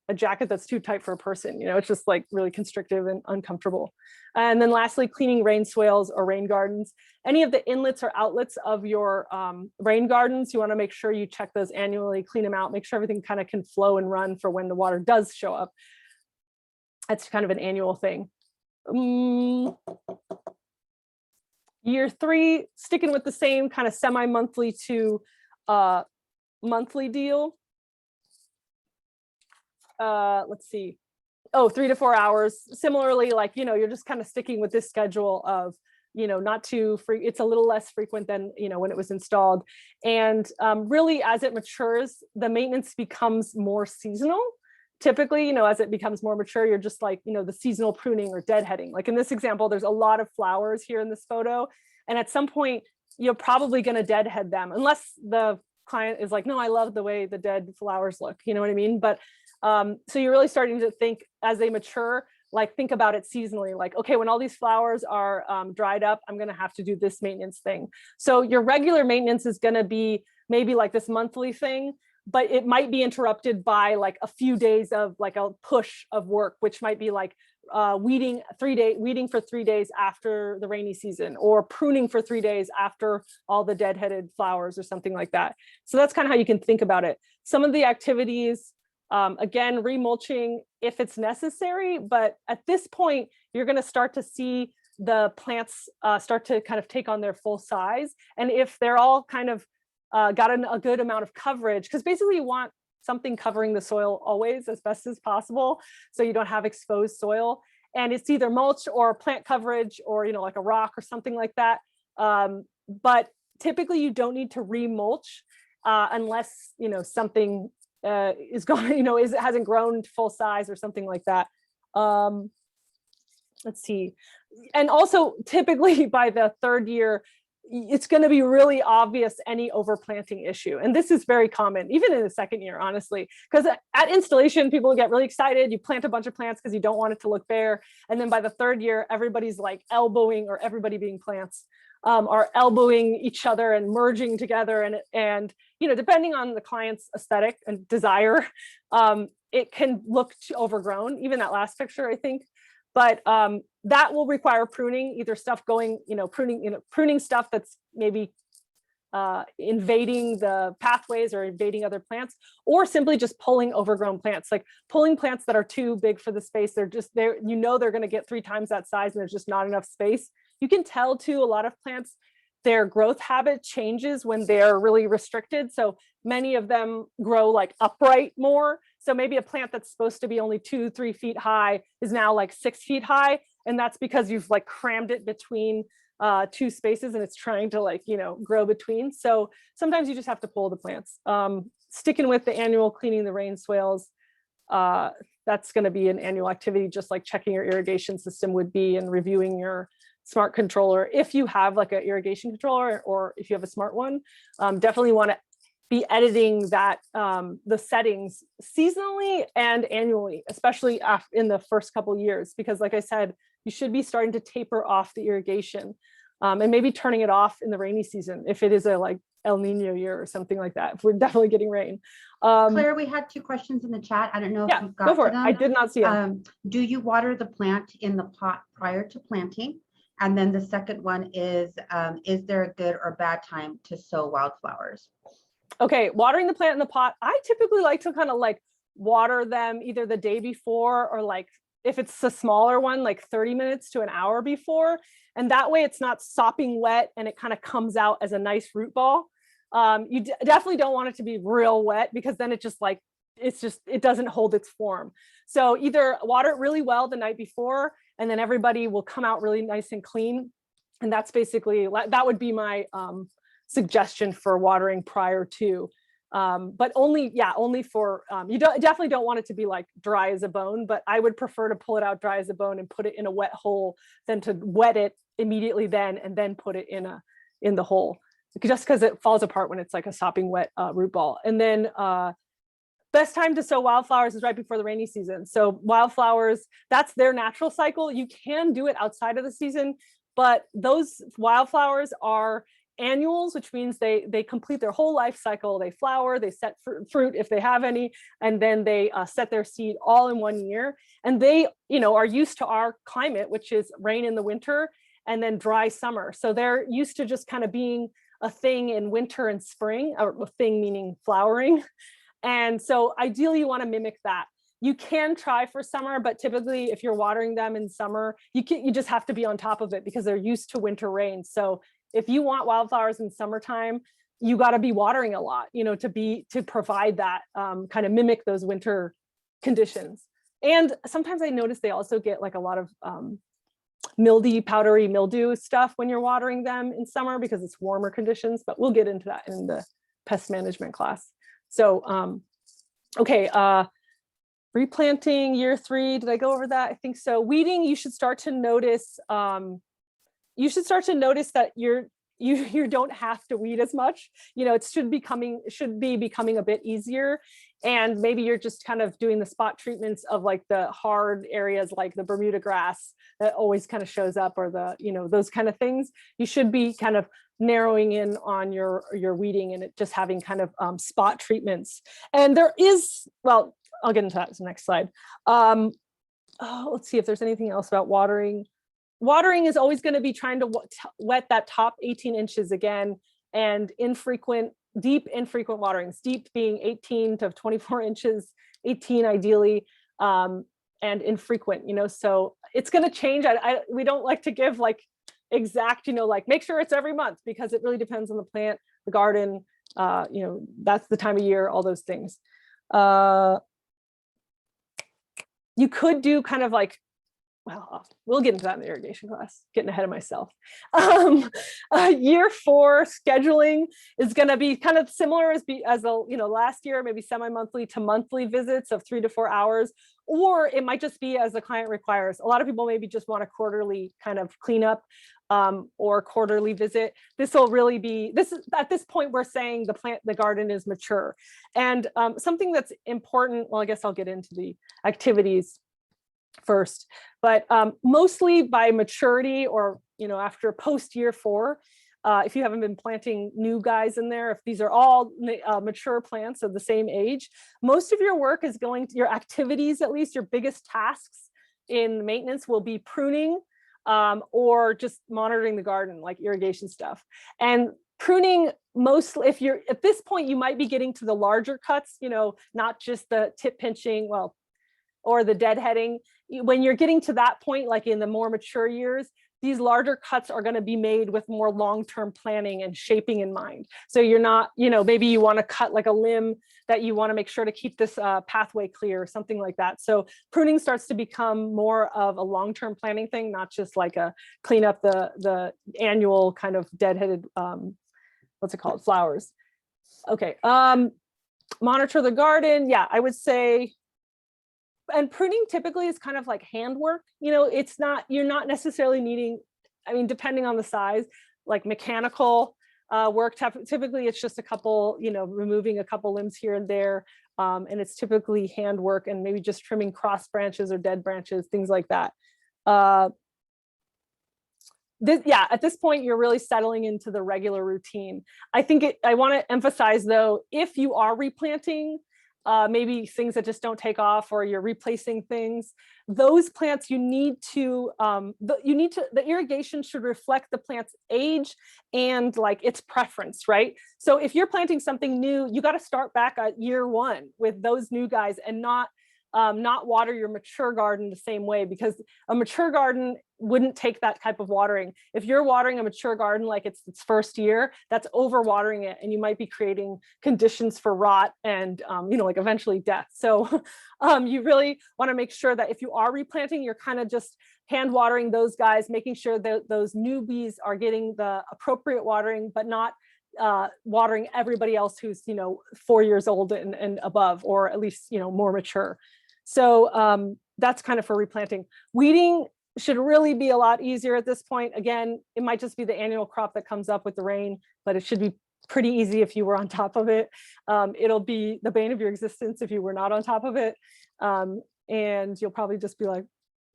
a jacket that's too tight for a person. It's just like really constrictive and uncomfortable. And then lastly, cleaning rain swales or rain gardens. Any of the inlets or outlets of your rain gardens, you want to make sure you check those annually, clean them out, make sure everything kind of can flow and run for when the water does show up. That's kind of an annual thing. Year 3, sticking with the same kind of semi-monthly to monthly deal. let's see, 3 to 4 hours. Similarly, like, you're just kind of sticking with this schedule of, not too free. It's a little less frequent than, when it was installed. And really, as it matures, the maintenance becomes more seasonal. Typically, as it becomes more mature, you're just like, the seasonal pruning or deadheading. Like in this example, there's a lot of flowers here in this photo. And at some point, you're probably going to deadhead them unless the client is like, no, I love the way the dead flowers look. You know what I mean? But so you're really starting to think as they mature, like think about it seasonally, like, okay, when all these flowers are dried up, I'm going to have to do this maintenance thing. So your regular maintenance is going to be maybe like this monthly thing, but it might be interrupted by like a few days of like a push of work, which might be like weeding for 3 days after the rainy season, or pruning for 3 days after all the deadheaded flowers or something like that. So that's kind of how you can think about it. Some of the activities, again, remulching if it's necessary, but at this point, you're going to start to see the plants start to kind of take on their full size. And if they're all kind of got a good amount of coverage, because basically you want something covering the soil always as best as possible, so you don't have exposed soil. And it's either mulch or plant coverage or, like a rock or something like that. But typically you don't need to remulch unless, something is going, hasn't grown to full size or something like that. Let's see. And also typically by the 3rd year, it's going to be really obvious any overplanting issue. And this is very common, even in the 2nd year, honestly, because at installation, people get really excited. You plant a bunch of plants because you don't want it to look bare. And then by the 3rd year, everybody's like elbowing, or everybody being plants are elbowing each other and merging together. And depending on the client's aesthetic and desire, it can look overgrown, even that last picture, I think. But that will require pruning, either stuff going, pruning stuff that's maybe invading the pathways or invading other plants, or simply just pulling overgrown plants, like pulling plants that are too big for the space. They're just there, they're going to get 3 times that size and there's just not enough space. You can tell too, a lot of plants, their growth habit changes when they're really restricted. So many of them grow like upright more. So maybe a plant that's supposed to be only 2-3 feet high is now like 6 feet high. And that's because you've like crammed it between 2 spaces and it's trying to like, grow between. So sometimes you just have to pull the plants. Sticking with the annual cleaning the rain swales, that's going to be an annual activity, just like checking your irrigation system would be, and reviewing your smart controller. If you have like an irrigation controller, or if you have a smart one, definitely want to be editing that, the settings seasonally and annually, especially in the first couple of years, because like I said, you should be starting to taper off the irrigation, and maybe turning it off in the rainy season if it is a like El Nino year or something like that. If we're definitely getting rain. Claire, we had 2 questions in the chat. I don't know if you've got go for to it. them. I did not see it. Do you water the plant in the pot prior to planting? And then the second one is there a good or bad time to sow wildflowers? Okay, watering the plant in the pot. I typically like to kind of like water them either the day before, or like if it's a smaller one, like 30 minutes to an hour before. And that way it's not sopping wet and it kind of comes out as a nice root ball. You definitely don't want it to be real wet, because then it just like, it doesn't hold its form. So either water it really well the night before, and then everybody will come out really nice and clean. And that's basically, that would be my suggestion for watering prior to, but only for, definitely don't want it to be like dry as a bone, but I would prefer to pull it out dry as a bone and put it in a wet hole than to wet it immediately then and then put it in the hole, just because it falls apart when it's like a sopping wet root ball. And then best time to sow wildflowers is right before the rainy season. So wildflowers, that's their natural cycle. You can do it outside of the season, but those wildflowers are annuals, which means they complete their whole life cycle. They flower, they set fruit if they have any, and then they set their seed all in 1 year. And they, are used to our climate, which is rain in the winter and then dry summer. So they're used to just kind of being a thing in winter and spring, or a thing meaning flowering. And so ideally you want to mimic that. You can try for summer, but typically if you're watering them in summer, you just have to be on top of it because they're used to winter rain. So if you want wildflowers in summertime, you got to be watering a lot, to provide that, kind of mimic those winter conditions. And sometimes I notice they also get like a lot of mildew, powdery mildew stuff when you're watering them in summer because it's warmer conditions, but we'll get into that in the pest management class. So, okay, replanting year 3, did I go over that? I think so. Weeding, you should start to notice, that you don't have to weed as much. You know, it should be becoming a bit easier. And maybe you're just kind of doing the spot treatments of like the hard areas like the Bermuda grass that always kind of shows up, or the, you know, those kind of things. You should be kind of narrowing in on your weeding and it just having kind of spot treatments. And there is, well, I'll get into that in the next slide. Let's see if there's anything else about watering. Watering is always going to be trying to wet that top 18 inches again, and deep infrequent waterings, deep being 18 to 24 inches, 18 ideally, and infrequent, you know, so it's going to change. We don't like to give like exact, you know, like make sure it's every month, because it really depends on the plant, the garden, you know, that's the time of year, all those things. You could do kind of like, well, we'll get into that in the irrigation class, getting ahead of myself. Year 4 scheduling is going to be kind of similar as last year, maybe semi-monthly to monthly visits of 3 to 4 hours, or it might just be as the client requires. A lot of people maybe just want a quarterly kind of cleanup or quarterly visit. This will really be, at this point, we're saying the garden is mature. And something that's important, well, I guess I'll get into the activities first, but mostly by maturity, or, you know, after post year 4, if you haven't been planting new guys in there, if these are all mature plants of the same age, most of your work is your activities, at least your biggest tasks in maintenance, will be pruning or just monitoring the garden, like irrigation stuff. And pruning, mostly, if you're at this point, you might be getting to the larger cuts, you know, not just the tip pinching, well, or the deadheading. When you're getting to that point, like in the more mature years, these larger cuts are going to be made with more long-term planning and shaping in mind. So you're not, you know, maybe you want to cut like a limb that you want to make sure to keep this pathway clear, or something like that. So pruning starts to become more of a long-term planning thing, not just like a clean up the annual kind of deadheaded, what's it called, flowers. Okay, monitor the garden. Yeah, I would say, and pruning typically is kind of like handwork. You know, it's not, you're not necessarily needing, I mean, depending on the size, like mechanical work, typically it's just a couple, you know, removing a couple limbs here and there. And it's typically handwork, and maybe just trimming cross branches or dead branches, things like that. At this point, you're really settling into the regular routine. I want to emphasize though, if you are replanting, maybe things that just don't take off, or you're replacing things, those plants the irrigation should reflect the plant's age and like its preference, right? So if you're planting something new, you got to start back at year 1 with those new guys, and not water your mature garden the same way, because a mature garden wouldn't take that type of watering. If you're watering a mature garden like it's its first year, that's over watering it, and you might be creating conditions for rot and you know, like eventually death. So you really want to make sure that if you are replanting, you're kind of just hand watering those guys, making sure that those newbies are getting the appropriate watering, but not watering everybody else who's, you know, 4 years old and above, or at least, you know, more mature. So that's kind of for replanting. Weeding should really be a lot easier at this point. Again, it might just be the annual crop that comes up with the rain, but it should be pretty easy if you were on top of it. It'll be the bane of your existence if you were not on top of it. And you'll probably just be like,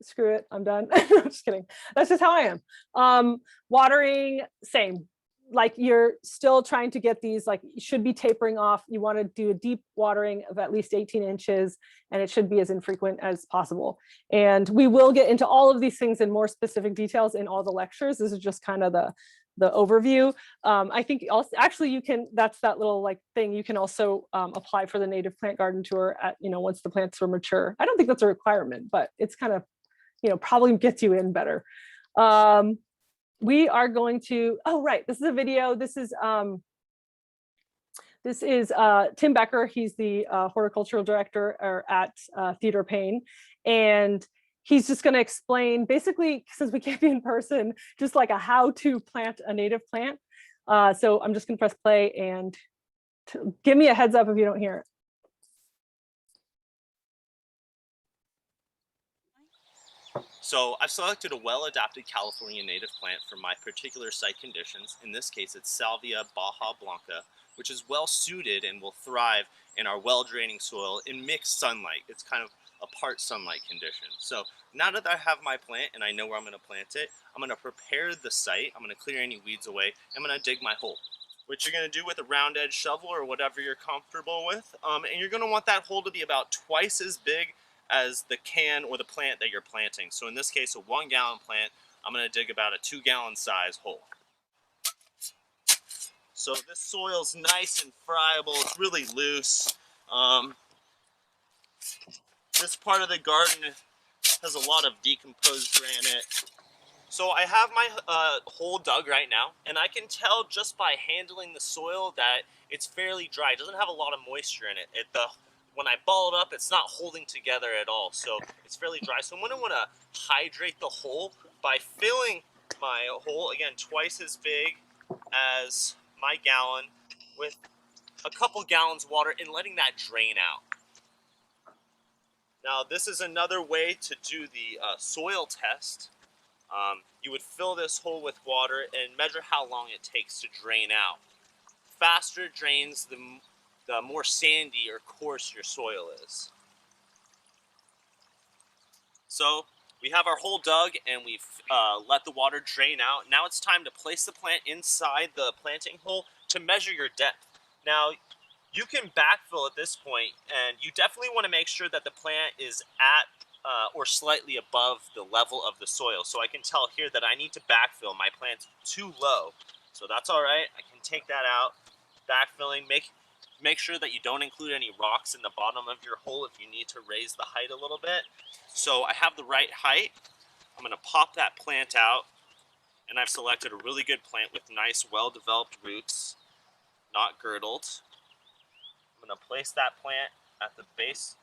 screw it, I'm done. I'm just kidding. That's just how I am. Watering, same. Like you're still trying to get these, like you should be tapering off. You want to do a deep watering of at least 18 inches, and it should be as infrequent as possible. And we will get into all of these things in more specific details in all the lectures. This is just kind of the overview. I think also, actually you can, that's that little like thing, you can also apply for the native plant garden tour at, you know, once the plants are mature. I don't think that's a requirement, but it's kind of, you know, probably gets you in better. We are going to, oh, right, this is a video. This is This is Tim Becker. He's the horticultural director at Theodore Payne. And he's just going to explain, basically, since we can't be in person, just like a how to plant a native plant. So I'm just going to press play and give me a heads up if you don't hear it. So I've selected a well-adapted California native plant for my particular site conditions. In this case, it's Salvia Baja Blanca, which is well suited and will thrive in our well-draining soil in mixed sunlight. It's kind of a part sunlight condition. So now that I have my plant and I know where I'm going to plant it, I'm going to prepare the site. I'm going to clear any weeds away. I'm going to dig my hole, which you're going to do with a round edge shovel or whatever you're comfortable with. And you're going to want that hole to be about twice as big as the can or the plant that you're planting. So in this case, a 1 gallon plant, I'm going to dig about a 2 gallon size hole. So this soil's nice and friable, it's really loose. This part of the garden has a lot of decomposed granite. So I have my hole dug right now, and I can tell just by handling the soil that it's fairly dry. It doesn't have a lot of moisture in it. When I ball it up, it's not holding together at all, so it's fairly dry. So I'm going to want to hydrate the hole by filling my hole, again, twice as big as my gallon, with a couple gallons of water and letting that drain out. Now, this is another way to do the soil test. You would fill this hole with water and measure how long it takes to drain out. Faster it drains, the more sandy or coarse your soil is. So we have our hole dug and we've let the water drain out. Now it's time to place the plant inside the planting hole to measure your depth. Now you can backfill at this point, and you definitely want to make sure that the plant is at or slightly above the level of the soil. So I can tell here that I need to backfill. My plant's too low, so that's all right. I can take that out. Backfilling, make sure that you don't include any rocks in the bottom of your hole if you need to raise the height a little bit. So I have the right height. I'm going to pop that plant out, and I've selected a really good plant with nice, well-developed roots, not girdled. I'm going to place that plant at the base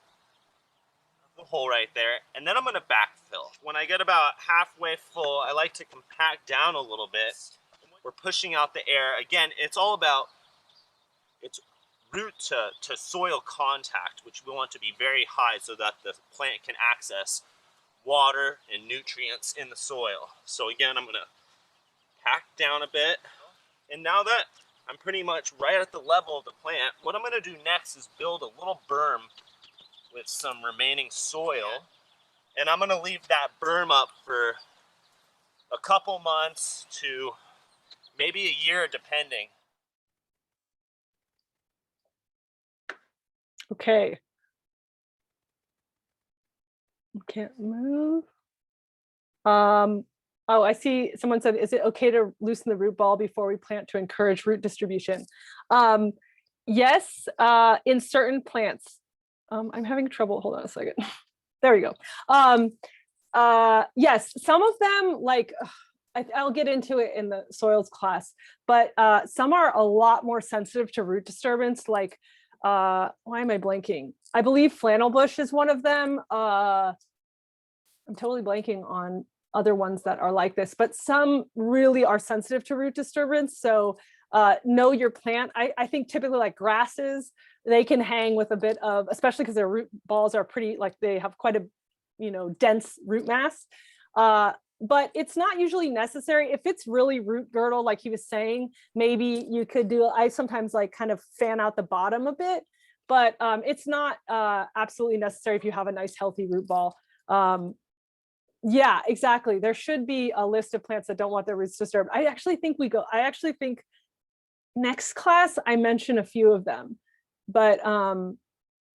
of the hole right there, and then I'm going to backfill. When I get about halfway full, I like to compact down a little bit. We're pushing out the air. Again, it's all about root to soil contact, which we want to be very high so that the plant can access water and nutrients in the soil. So again, I'm going to pack down a bit, and now that I'm pretty much right at the level of the plant, what I'm going to do next is build a little berm with some remaining soil, and I'm going to leave that berm up for a couple months to maybe a year, depending. Okay. Can't move. Oh, I see someone said, is it okay to loosen the root ball before we plant to encourage root distribution? Yes, in certain plants. I'm having trouble, hold on a second. There we go. Yes, some of them, like, I'll get into it in the soils class, but some are a lot more sensitive to root disturbance, like, why am I blanking? I believe flannel bush is one of them. I'm totally blanking on other ones that are like this, but some really are sensitive to root disturbance. So know your plant. I think typically like grasses, they can hang with a bit of, especially because their root balls are pretty, like they have quite a, dense root mass. But it's not usually necessary. If it's really root girdle, like he was saying, maybe you could do, I sometimes like kind of fan out the bottom a bit, but it's not absolutely necessary if you have a nice healthy root ball. Yeah, exactly. There should be a list of plants that don't want their roots disturbed. I actually think next class I mention a few of them, but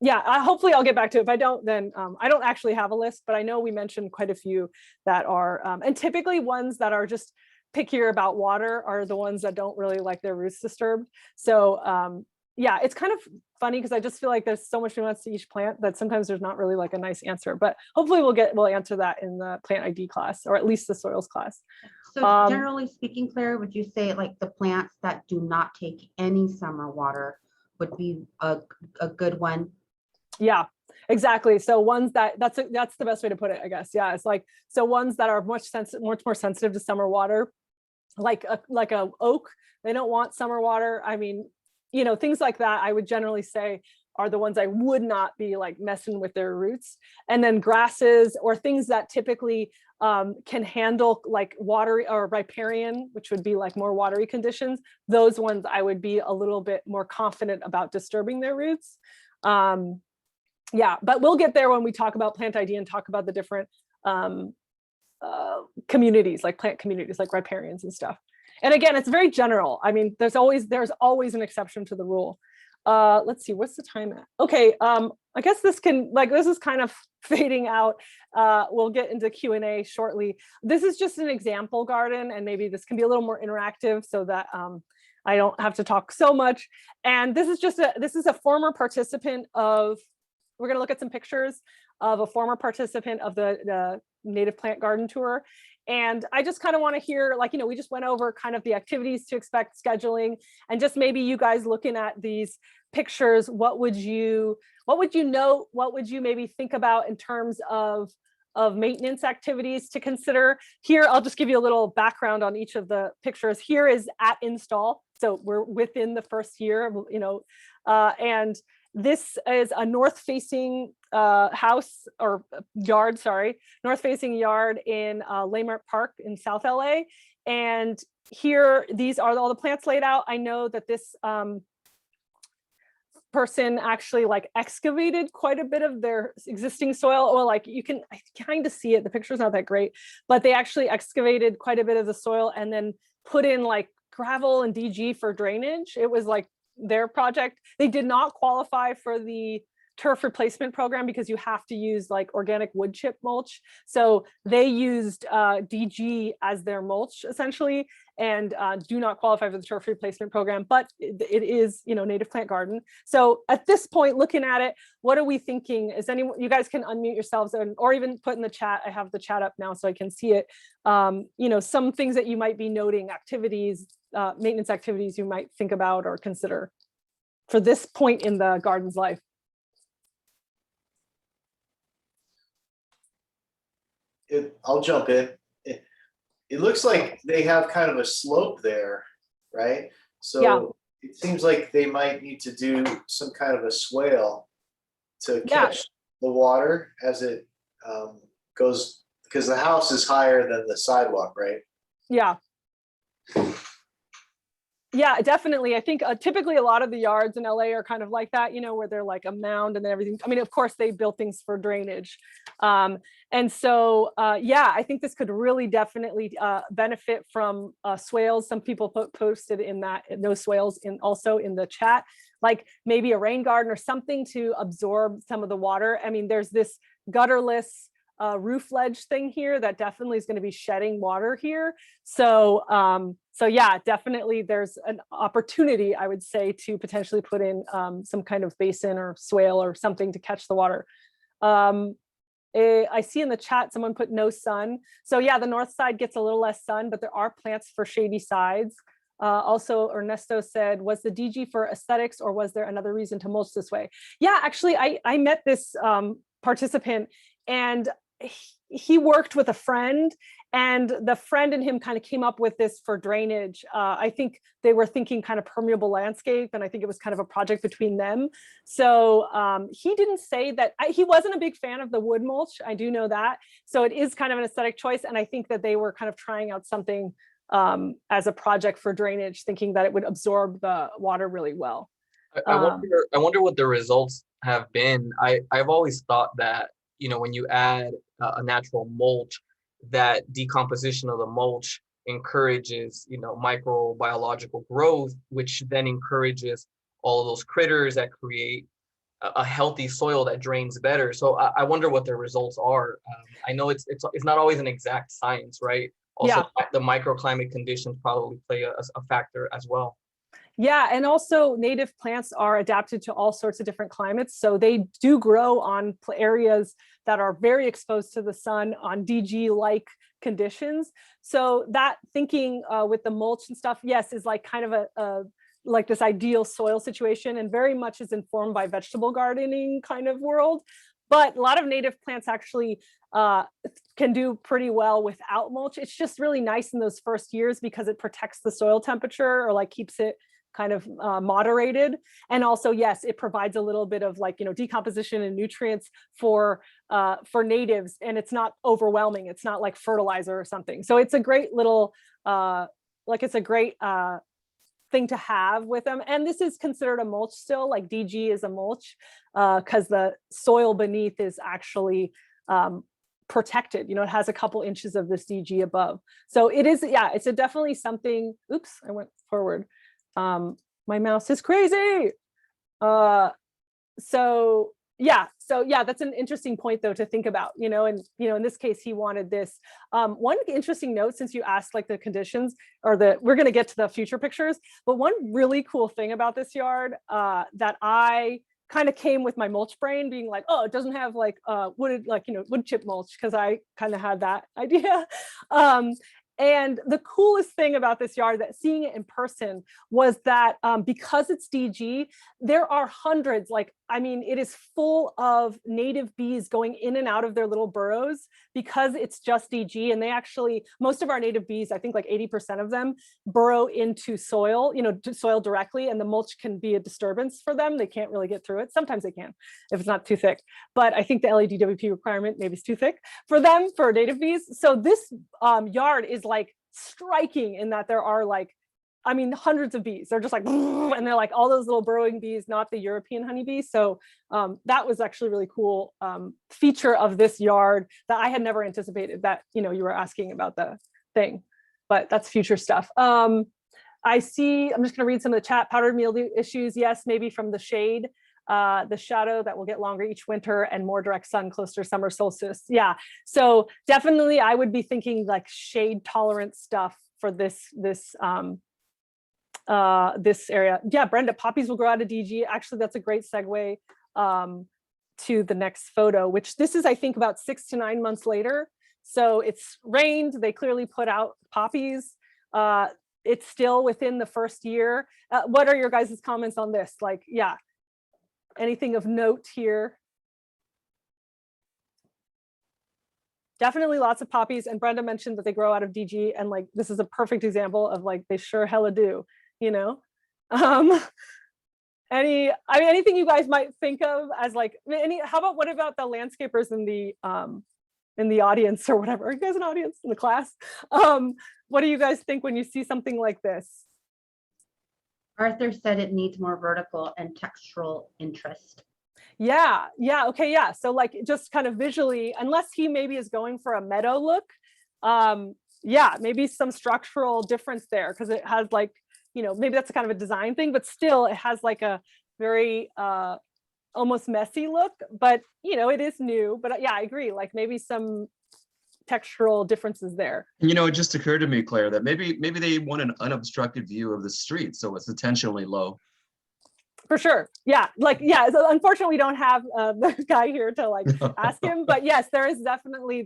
yeah, hopefully I'll get back to it. If I don't, then I don't actually have a list, but I know we mentioned quite a few that are, and typically ones that are just pickier about water are the ones that don't really like their roots disturbed. So yeah, it's kind of funny because I just feel like there's so much nuance to each plant that sometimes there's not really like a nice answer, but hopefully we'll answer that in the plant ID class, or at least the soils class. So generally speaking, Claire, would you say like the plants that do not take any summer water would be a good one. Yeah, exactly. So ones that's the best way to put it, I guess. Yeah, it's like, so ones that are much more sensitive to summer water, like a oak, they don't want summer water. I mean, you know, things like that, I would generally say are the ones I would not be like messing with their roots. And then grasses or things that typically can handle like watery or riparian, which would be like more watery conditions. Those ones I would be a little bit more confident about disturbing their roots. Yeah, but we'll get there when we talk about plant ID and talk about the different communities, like plant communities, like riparians and stuff. And again, it's very general. I mean, there's always an exception to the rule. Let's see, what's the time at? Okay, I guess this is kind of fading out. We'll get into Q&A shortly. This is just an example garden, and maybe this can be a little more interactive so that I don't have to talk so much. And this is a former participant of, we're gonna look at some pictures of a former participant of the native plant garden tour. And I just kind of want to hear, like, you know, we just went over kind of the activities to expect, scheduling, and just maybe you guys looking at these pictures, what would you know, what would you maybe think about in terms of maintenance activities to consider? Here, I'll just give you a little background on each of the pictures. Here is at install. So we're within the first year, you know, and this is a north-facing house or yard, north-facing yard in Leimert Park in South LA. And here, these are all the plants laid out. I know that this person actually like excavated quite a bit of their existing soil, or like I kind of see it, the picture's not that great, but they actually excavated quite a bit of the soil and then put in like gravel and DG for drainage. It was like their project. They did not qualify for the turf replacement program because you have to use like organic wood chip mulch. So they used DG as their mulch essentially, and do not qualify for the turf replacement program, but it is, you know, native plant garden. So at this point, looking at it, what are we thinking? Is anyone, you guys can unmute yourselves or even put in the chat. I have the chat up now so I can see it. You know, some things that you might be noting, activities, maintenance activities you might think about or consider for this point in the garden's life. I'll jump in. It looks like they have kind of a slope there, right? So yeah. It seems like they might need to do some kind of a swale to catch the water as it goes, because the house is higher than the sidewalk, right? Yeah. Yeah, definitely. I think typically a lot of the yards in LA are kind of like that, you know, where they're like a mound and then everything. I mean, of course, they built things for drainage. And so, yeah, I think this could really definitely benefit from swales. Some people posted in those swales also in the chat, like maybe a rain garden or something to absorb some of the water. I mean, there's this gutterless roof ledge thing here that definitely is going to be shedding water here. So, so yeah, definitely there's an opportunity, I would say, to potentially put in some kind of basin or swale or something to catch the water. I see in the chat someone put no sun. So yeah, the north side gets a little less sun, but there are plants for shady sides. Also, Ernesto said, was the DG for aesthetics or was there another reason to mulch this way? Yeah, actually, I met this participant, and he worked with a friend, and the friend and him kind of came up with this for drainage. I think they were thinking kind of permeable landscape, and I think it was kind of a project between them. So he didn't say that, he wasn't a big fan of the wood mulch. I do know that. So it is kind of an aesthetic choice. And I think that they were kind of trying out something as a project for drainage, thinking that it would absorb the water really well. I wonder what the results have been. I've always thought that, you know, when you add a natural mulch, that decomposition of the mulch encourages, you know, microbiological growth, which then encourages all of those critters that create a healthy soil that drains better. So I wonder what the results are. I know it's not always an exact science, right? Also, the microclimate conditions probably play a factor as well. Yeah, and also native plants are adapted to all sorts of different climates. So they do grow on areas that are very exposed to the sun on DG-like conditions. So that thinking with the mulch and stuff, yes, is like kind of like this ideal soil situation, and very much is informed by vegetable gardening kind of world. But a lot of native plants actually can do pretty well without mulch. It's just really nice in those first years because it protects the soil temperature, or like keeps it kind of moderated. And also, yes, it provides a little bit of like, decomposition and nutrients for natives, and it's not overwhelming. It's not like fertilizer or something. So it's a great little, it's a great thing to have with them. And this is considered a mulch still, like DG is a mulch because the soil beneath is actually protected. It has a couple inches of this DG above. So it is, yeah, it's definitely something. Oops, I went forward. My mouse is crazy. So yeah, that's an interesting point though to think about, and in this case, he wanted this. One interesting note, since you asked like the conditions or we're going to get to the future pictures, but one really cool thing about this yard that I kind of came with my mulch brain being like, oh, it doesn't have like wood chip mulch, because I kind of had that idea. And the coolest thing about this yard, that seeing it in person, was that because it's DG, there are hundreds, it is full of native bees going in and out of their little burrows because it's just DG. And they actually, most of our native bees, I think like 80% of them burrow into soil, to soil directly, and the mulch can be a disturbance for them. They can't really get through it. Sometimes they can, if it's not too thick. But I think the LEDWP requirement maybe is too thick for them, for native bees. So this yard is like striking in that there are hundreds of bees. They're just like, and they're like all those little burrowing bees, not the European honeybee. So that was actually really cool feature of this yard that I had never anticipated, that, you were asking about the thing, but that's future stuff. I see, I'm just gonna read some of the chat. Powdered mildew issues, yes, maybe from the shade. The shadow that will get longer each winter, and more direct sun closer to summer solstice. Yeah, so definitely I would be thinking like shade tolerant stuff for this area. Yeah, Brenda, poppies will grow out of DG. Actually, that's a great segue to the next photo, which this is, I think, about 6 to 9 months later. So it's rained, they clearly put out poppies. It's still within the first year. What are your guys' comments on this? Like, yeah. Anything of note here? Definitely lots of poppies, and Brenda mentioned that they grow out of DG, and like this is a perfect example of like they sure hella do, anything you guys might think of as like what about the landscapers in the audience or whatever? Are you guys an audience in the class? What do you guys think when you see something like this? Arthur said it needs more vertical and textural interest. Yeah, okay, yeah. So like just kind of visually, unless he maybe is going for a meadow look, yeah, maybe some structural difference there, because it has like, maybe that's a kind of a design thing, but still it has like a very almost messy look, but it is new. But yeah, I agree, like maybe some textural differences there. It just occurred to me, Claire, that maybe they want an unobstructed view of the street, so it's intentionally low. For sure. Yeah. So unfortunately, we don't have the guy here to like ask him, but yes, there is definitely,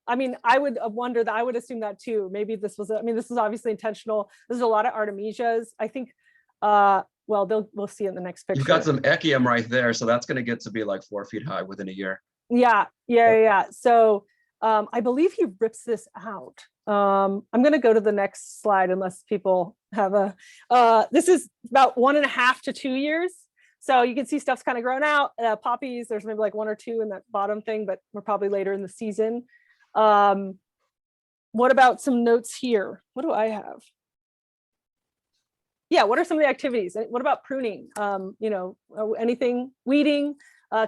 I would wonder that, I would assume that too. Maybe this was, this is obviously intentional. There's a lot of artemisias. I think, well, we'll see in the next picture. You've got some echium right there, so that's going to get to be like 4 feet high within a year. Yeah. So I believe he rips this out. I'm going to go to the next slide unless people have this is about 1.5 to 2 years. So you can see stuff's kind of grown out. Poppies, there's maybe like 1 or 2 in that bottom thing, but we're probably later in the season. What about some notes here? What do I have? Yeah, what are some of the activities? What about pruning? Anything, weeding?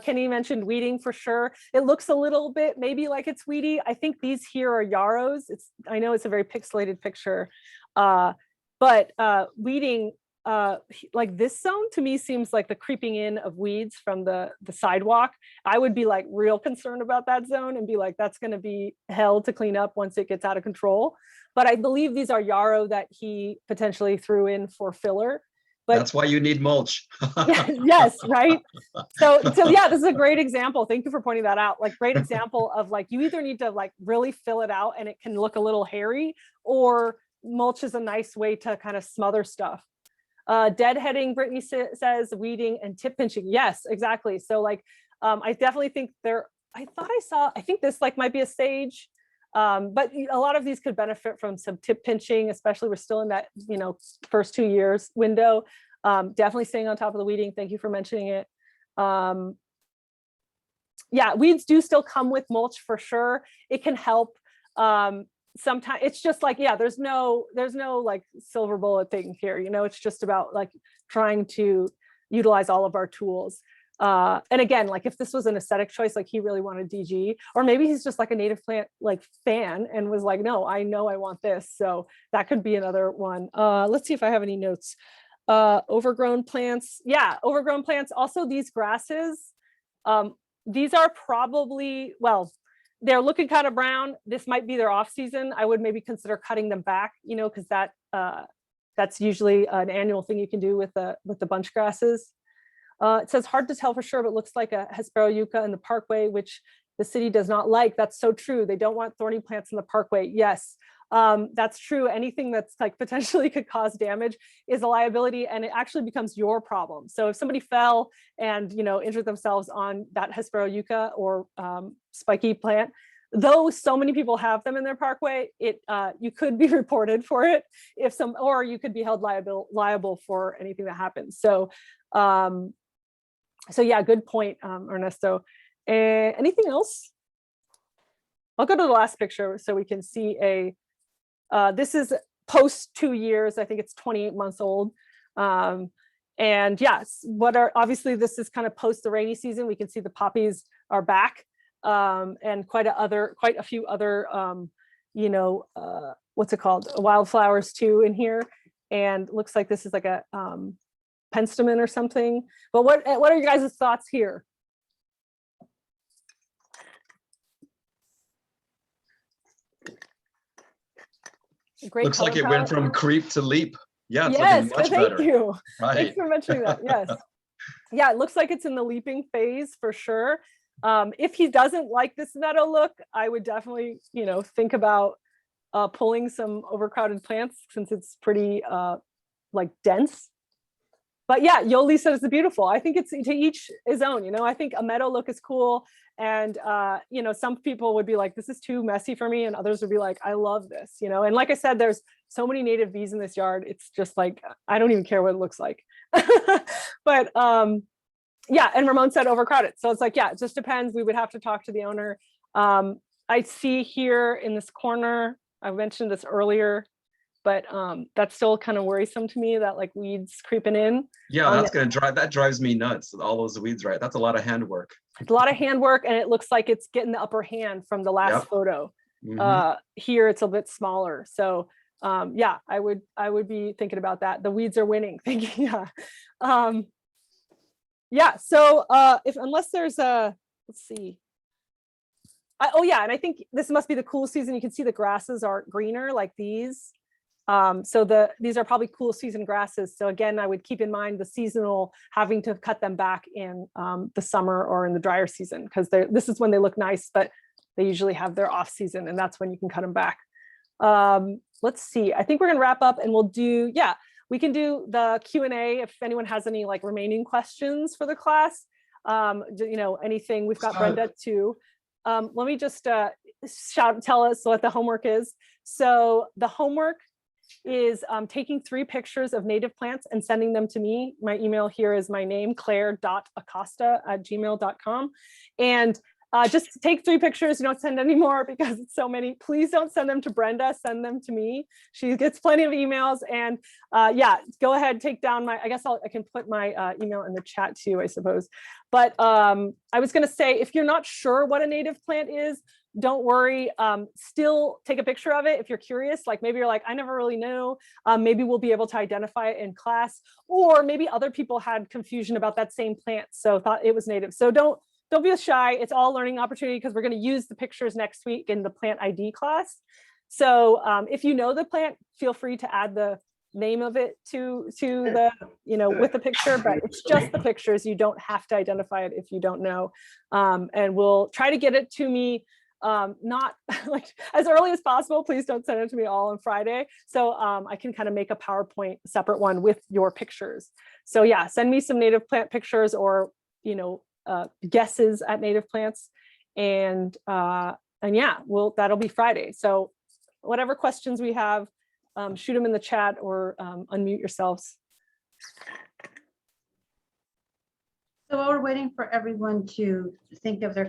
Kenny mentioned weeding for sure. It looks a little bit maybe like it's weedy. I think these here are yarrows. I know it's a very pixelated picture, but weeding, like this zone to me seems like the creeping in of weeds from the sidewalk. I would be like real concerned about that zone and be like, that's going to be hell to clean up once it gets out of control. But I believe these are yarrow that he potentially threw in for filler. But that's why you need mulch. Yes, right. So yeah, this is a great example. Thank you for pointing that out. Like great example of like, you either need to like really fill it out and it can look a little hairy, or mulch is a nice way to kind of smother stuff. Deadheading, Brittany says weeding and tip pinching. Yes, exactly. So like, I definitely think I think this like might be a stage, but a lot of these could benefit from some tip pinching, especially we're still in that, first 2 years window. Definitely staying on top of the weeding. Thank you for mentioning it. Yeah, weeds do still come with mulch for sure. It can help. Sometimes it's just like, yeah, there's no like silver bullet thing here. It's just about like trying to utilize all of our tools. And again, like if this was an aesthetic choice, like he really wanted DG, or maybe he's just like a native plant like fan and was like, no, I know I want this. So that could be another one. Let's see if I have any notes. Overgrown plants. Yeah, overgrown plants. Also these grasses, these are probably, well, they're looking kind of brown. This might be their off season. I would maybe consider cutting them back, because that's usually an annual thing you can do with the bunch grasses. It says hard to tell for sure, but looks like a Hesperonychus in the parkway, which the city does not like. That's so true. They don't want thorny plants in the parkway. Yes, that's true. Anything that's like potentially could cause damage is a liability, and it actually becomes your problem. So if somebody fell and injured themselves on that Hesperonychus or spiky plant, though so many people have them in their parkway, you could be reported for it or you could be held liable for anything that happens. So yeah, good point, Ernesto. Anything else? I'll go to the last picture so we can see this is post 2 years. I think it's 28 months old. And yes, obviously this is kind of post the rainy season. We can see the poppies are back, and quite a few other, what's it called? Wildflowers too in here. And looks like this is like a penstemon or something. But what are your guys' thoughts here? Great. Looks like it went from creep to leap. Yeah, it's yes, looking much thank better. you. Right. Thanks for mentioning that. Yes. Yeah, it looks like it's in the leaping phase for sure. If he doesn't like this meadow look, I would definitely, think about pulling some overcrowded plants since it's pretty like dense. But yeah, Yoli says it's beautiful. I think it's to each his own, I think a meadow look is cool. And, some people would be like, this is too messy for me. And others would be like, I love this, and like I said, there's so many native bees in this yard. It's just like, I don't even care what it looks like. But yeah, and Ramon said overcrowded. So it's like, yeah, it just depends. We would have to talk to the owner. I see here in this corner, I mentioned this earlier, but that's still kind of worrisome to me, that like weeds creeping in. Yeah, that drives me nuts. All those weeds, right? That's a lot of handwork. It's a lot of handwork, and it looks like it's getting the upper hand from the last photo. Here it's a bit smaller. So yeah, I would be thinking about that. The weeds are winning. Thinking, yeah. Yeah, so unless there's let's see. Oh yeah, and I think this must be the cool season. You can see the grasses are greener like these. So these are probably cool season grasses. So again, I would keep in mind the seasonal, having to cut them back in the summer or in the drier season, because this is when they look nice, but they usually have their off season, and that's when you can cut them back. Let's see, I think we're gonna wrap up, and we can do the Q&A if anyone has any like remaining questions for the class. Anything. We've got Brenda too. Let me just tell us what the homework is. So the homework is taking 3 pictures of native plants and sending them to me. My email here is my name, claire.acosta@gmail.com. And just take 3 pictures. You don't send any more because it's so many. Please don't send them to Brenda, send them to me. She gets plenty of emails. And yeah, go ahead, take down I guess I can put my email in the chat too, I suppose. But I was gonna say, if you're not sure what a native plant is, don't worry, still take a picture of it if you're curious. Like maybe you're like, I never really know. Maybe we'll be able to identify it in class, or maybe other people had confusion about that same plant, so thought it was native. So don't be shy. It's all learning opportunity, because we're going to use the pictures next week in the plant ID class. So if you know the plant, feel free to add the name of it to the, with the picture, but it's just the pictures. You don't have to identify it if you don't know. And we'll try to get it to me not like as early as possible. Please don't send it to me all on Friday. So I can kind of make a PowerPoint separate one with your pictures. So yeah, send me some native plant pictures or, you know, guesses at native plants. And yeah, that'll be Friday. So whatever questions we have, shoot them in the chat or unmute yourselves. So while we're waiting for everyone to think of their